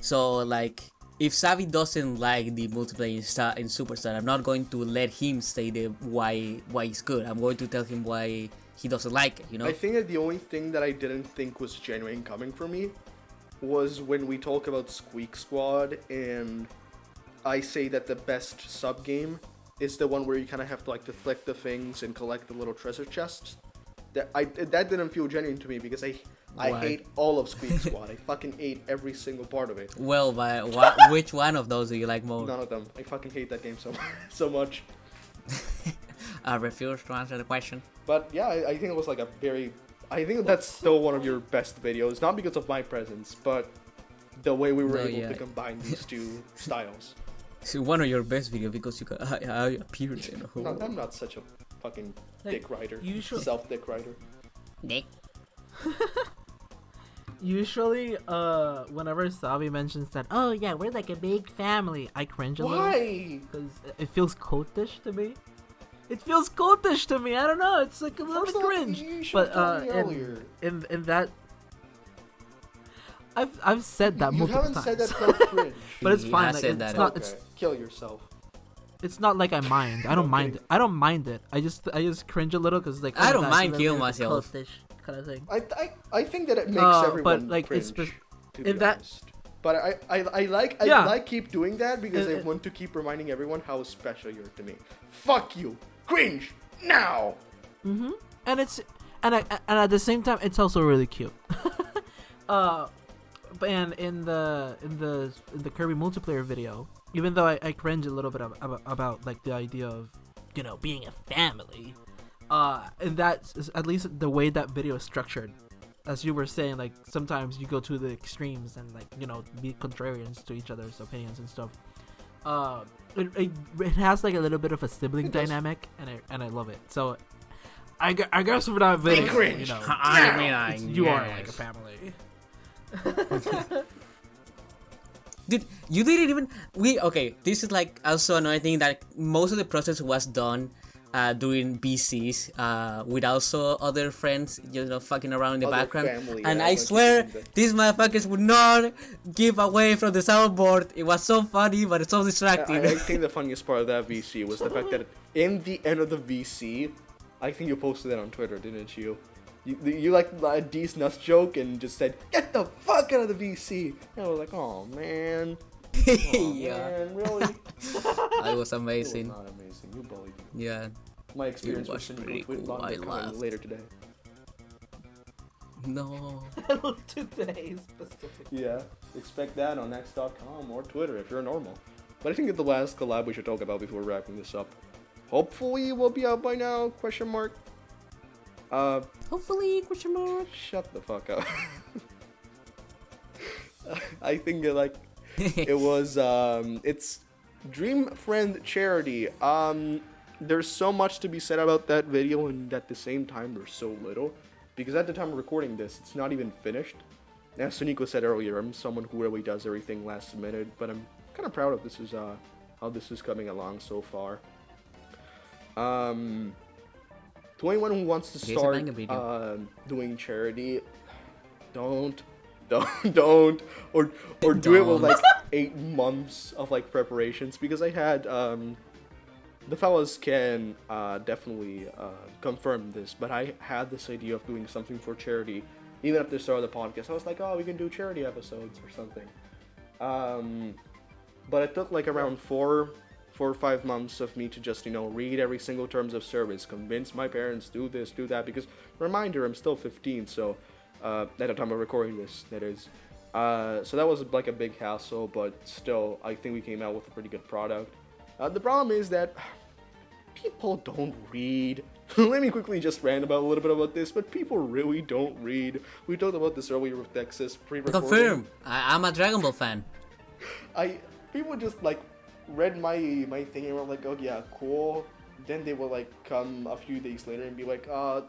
So like, if Savi doesn't like the multiplayer in Superstar, I'm not going to let him say why it's good. I'm going to tell him why he doesn't like it, you know? I think that the only thing that I didn't think was genuine coming from me was when we talk about Squeak Squad and I say that the best sub game is the one where you kind of have to like deflect the things and collect the little treasure chests. That didn't feel genuine to me because I hate all of Squeak Squad. I fucking hate every single part of it. Well, which one of those do you like most? None of them. I fucking hate that game so much. I refuse to answer the question. But yeah, I think it was like I think that's still one of your best videos, not because of my presence, but the way we were able to combine these two styles. So one of your best videos because I appeared in a No, I'm not such a fucking dick writer. Self-dick writer. Dick. Usually, whenever Savi mentions that, oh yeah, we're like a big family, I cringe a little. Why? Because it feels cultish to me. It feels cultish to me. I don't know. It's like a little bit cringe. But in that, I've said that multiple times. You haven't said that felt cringe. But it's fine. Like, it's not. Okay. Kill yourself. It's not like I mind. I don't mind it. I don't mind it. I just cringe a little because like I don't mind killing myself. Cultish kind of thing. I think that it makes everyone but like cringe. it's in that. But I like keep doing that because I want to keep reminding everyone how special you're to me. Fuck you, cringe now. And it's and at the same time it's also really cute. But in the Kirby multiplayer video, even though I cringe a little bit about like the idea of being a family, and that's at least the way that video is structured. As you were saying, like sometimes you go to the extremes and like be contrarians to each other's opinions and stuff. It has like a little bit of a sibling dynamic, and I love it. So I guess for that video, cringe. You are like a family. Dude, you didn't even this is like also another thing that most of the process was done during BCs with also other friends fucking around in the background, family, and I swear these motherfuckers would not give away from the soundboard. It was so funny, but it's so distracting. I think the funniest part of that VC was the fact that in the end of the VC, I think you posted that on Twitter, didn't you? You like a D's nuts joke and just said, "Get the fuck out of the VC." And I was like, "Oh man, man, really?" I was amazing. It was not amazing. You bullied me. Yeah. My experience was with pretty cool. I laughed later today. No. Today specifically. Yeah, expect that on X.com or Twitter if you're normal. But I think that the last collab we should talk about before wrapping this up. Hopefully we'll be out by now, question mark. Hopefully, question mark. Shut the fuck up. I think that, like, it was, it's Dream Friend Charity. There's so much to be said about that video, and at the same time, there's so little. Because at the time of recording this, it's not even finished. As Sonico said earlier, I'm someone who really does everything last minute, but I'm kind of proud of this is, how this is coming along so far. To anyone who wants to start doing charity, don't, or do it with like 8 months of like preparations, because I had the fellas can definitely confirm this, but I had this idea of doing something for charity even at the start of the podcast. I was like, oh, we can do charity episodes or something, but it took like around 4 or 5 months of me to just, read every single terms of service, convince my parents, do this, do that, because, reminder, I'm still 15, so, at the time of recording this, that is. So that was, like, a big hassle, but still, I think we came out with a pretty good product. The problem is that people don't read. Let me quickly just rant about a little bit about this, but people really don't read. We talked about this earlier with DExus, pre-recording. Confirm! I'm a Dragon Ball fan. People just, like, read my thing and were like, oh yeah, cool. Then they will like come a few days later and be like,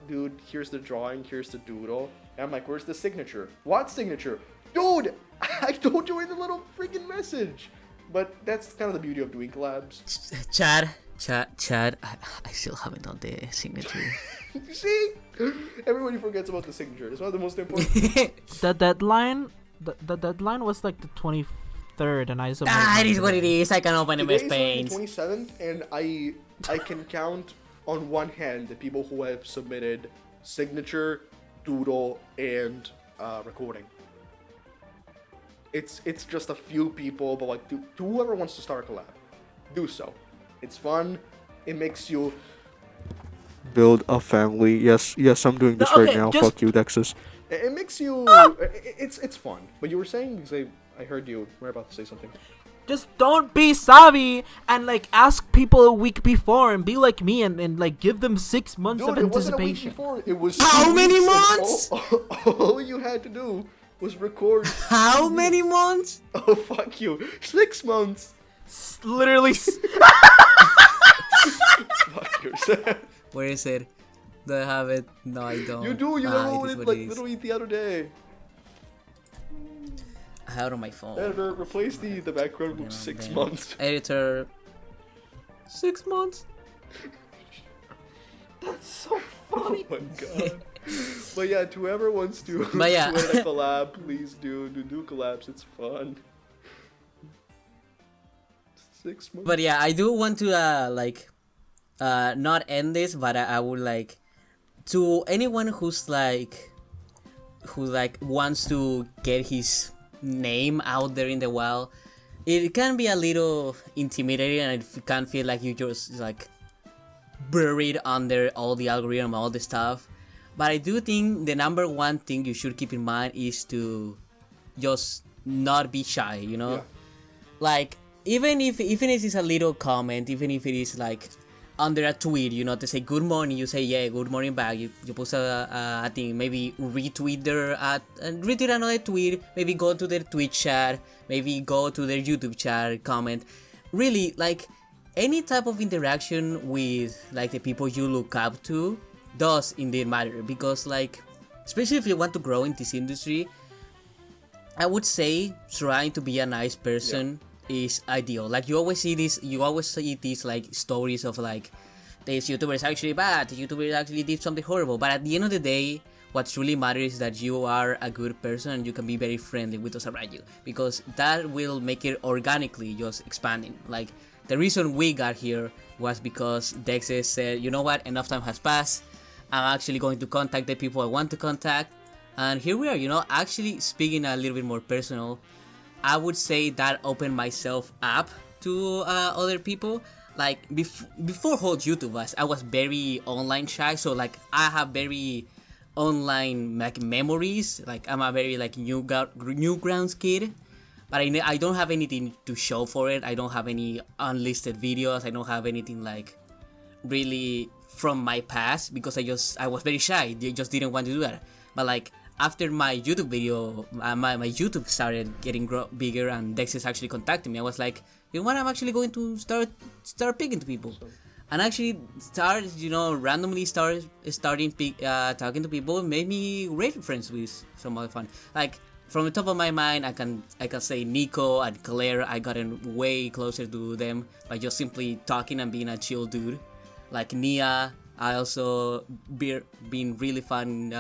dude, here's the drawing, here's the doodle. And I'm like, where's the signature? What signature? Dude, I told you in the little freaking message. But that's kind of the beauty of doing collabs. Chad, I still haven't done the signature. You see? Everybody forgets about the signature. It's one of the most important. The deadline was like the 23rd, and I submitted. It is what it is. I can open MS Today's Paint. only the 27th, and I can count on one hand the people who have submitted signature, doodle, and recording. It's just a few people, but like to whoever wants to start a collab, do so. It's fun. It makes you build a family. Yes, I'm doing this right now. Fuck you, DExus. It makes you. It's fun. But you were saying, because I heard you were about to say something. Just don't be Savi and like ask people a week before and be like me and like give them 6 months of anticipation. It wasn't a week before. It was How many months? All you had to do was record. How many months? Oh, fuck you. 6 months. Literally. Fuck yourself. Where is it? Do I have it? No, I don't. You do. You downloaded it like literally the other day. I have it on my phone. Editor, replace the background with 6 months. Editor. 6 months? That's so funny. Oh my god. But yeah, to whoever wants to But yeah. to a collab, please do collabs. It's fun. 6 months. But yeah, I do want to not end this, but I would like to anyone who wants to get his name out there in the wild. It can be a little intimidating, and it can feel like you just like buried under all the algorithm, all the stuff. But I do think the number one thing you should keep in mind is to just not be shy, you know? Yeah. Like, even if it is a little comment, even if it is like under a tweet, you know, to say good morning, you say yeah, good morning back. You post a thing, maybe retweet retweet another tweet, maybe go to their Twitch chat, maybe go to their YouTube chat, comment. Really, like any type of interaction with like the people you look up to does indeed matter, because like especially if you want to grow in this industry, I would say trying to be a nice person is ideal. Like you always see these like stories of like this YouTuber is actually bad, the YouTuber actually did something horrible, but at the end of the day what really matters is that you are a good person and you can be very friendly with those around you, because that will make it organically just expanding. Like the reason we got here was because DExus said, you know what, enough time has passed, I'm actually going to contact the people I want to contact, and here we are, you know. Actually, speaking a little bit more personal, I would say that opened myself up to other people. Like before whole YouTube I was very online shy, so like I have very online like memories. Like I'm a very like newgrounds kid, but I don't have anything to show for it. I don't have any unlisted videos. I don't have anything like really from my past, because I was very shy. I just didn't want to do that. But like after my YouTube video, my YouTube started getting bigger, and DExus actually contacted me. I was like, you know what, I'm actually going to start picking to people, and actually randomly starting talking to people, made me great friends with some other fun. Like from the top of my mind, I can say Nico and Claire. I gotten way closer to them by just simply talking and being a chill dude. Like Nia, I also been really fun.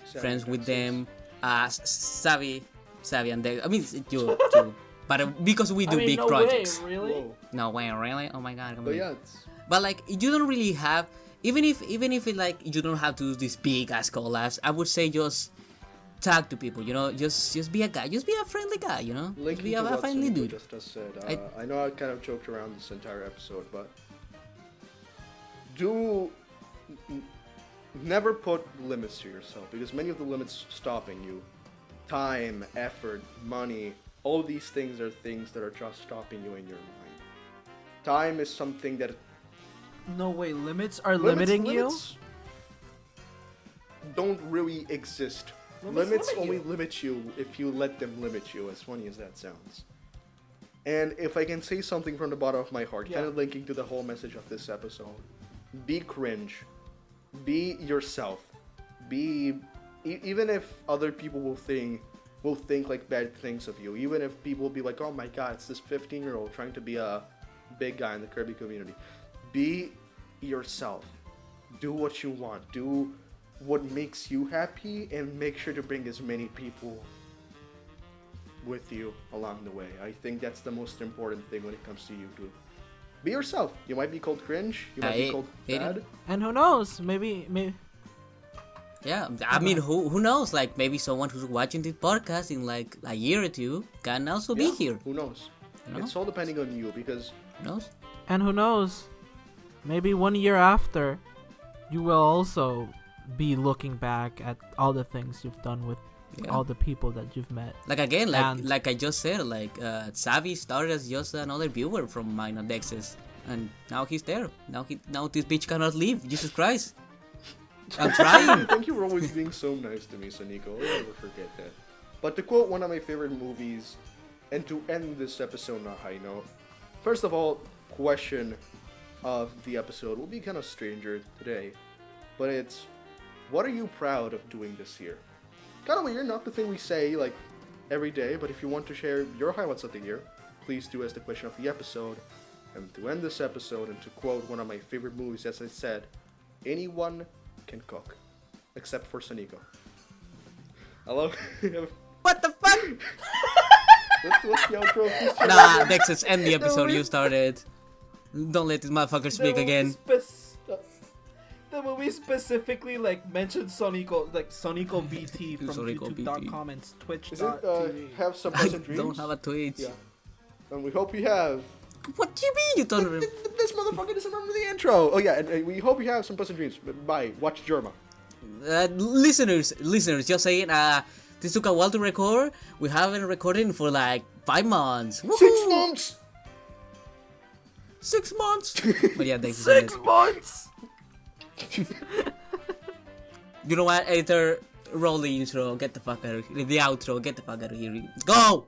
Friends with them, Savi and DExus. I mean, you too. But because we do big projects. Way, really? Whoa. No way, really? Oh my god. But yeah, But like, you don't really have, even if it like you don't have to do these big ass collabs. I would say just talk to people. You know, just be a guy, just be a friendly guy. You know, linking be to a what friendly Sonico dude. just said. I know I kind of joked around this entire episode, but never put limits to yourself, because many of the limits stopping you, time, effort, money, all these things are things that are just stopping you in your mind. Time is something that No way, limits are limiting you? Don't really exist. Limits only limit you if you let them limit you, as funny as that sounds. And if I can say something from the bottom of my heart, kind of linking to the whole message of this episode, be cringe. Be yourself. Even if other people will think like bad things of you. Even if people will be like, oh my god, it's this 15-year-old trying to be a big guy in the Kirby community. Be yourself. do what you want, do what makes you happy, and make sure to bring as many people with you along the way. I think that's the most important thing when it comes to YouTube. Be yourself. You might be called cringe, you might be called bad. And who knows? Maybe. Yeah, I mean, who knows? Like, maybe someone who's watching this podcast in like a year or two can also be here. Who knows? You know? It's all depending on you, because Who knows? And who knows? Maybe 1 year after, you will also be looking back at all the things you've done with all the people that you've met. Like again, like I just said, like Savi started as just another viewer from mine on DExus, and now he's there. Now this bitch cannot leave. Jesus Christ! I'm trying. Thank you for always being so nice to me, Sonico. I'll never forget that. But to quote one of my favorite movies, and to end this episode on a high note, first of all, question of the episode will be kind of stranger today, but it's, what are you proud of doing this year? Kind of weird, not the thing we say like every day, but if you want to share your highlights of the year, please do as the question of the episode. And to end this episode, and to quote one of my favorite movies, as I said, anyone can cook, except for Sonico. Hello? What the fuck? What's the outro? Nah, DExus, end the episode you started. Don't let this motherfucker speak again. The movie specifically like mentioned Sonico, like Sonico BT from Sonico YouTube.com and Is Twitch.tv. it have some I pleasant dreams? don't have a Twitch. Yeah. And we hope you have. What do you mean you don't remember? This motherfucker doesn't remember the intro. Oh yeah, and we hope you have some pleasant dreams. Bye. Watch Germa. Listeners, just saying, this took a while to record. We haven't recorded for like 5 months. 6 Woohoo! months! 6 months! But yeah, thanks. 6 months. You know what, editor? Roll the intro. Get the fuck out of here. The outro. Get the fuck out of here. Go!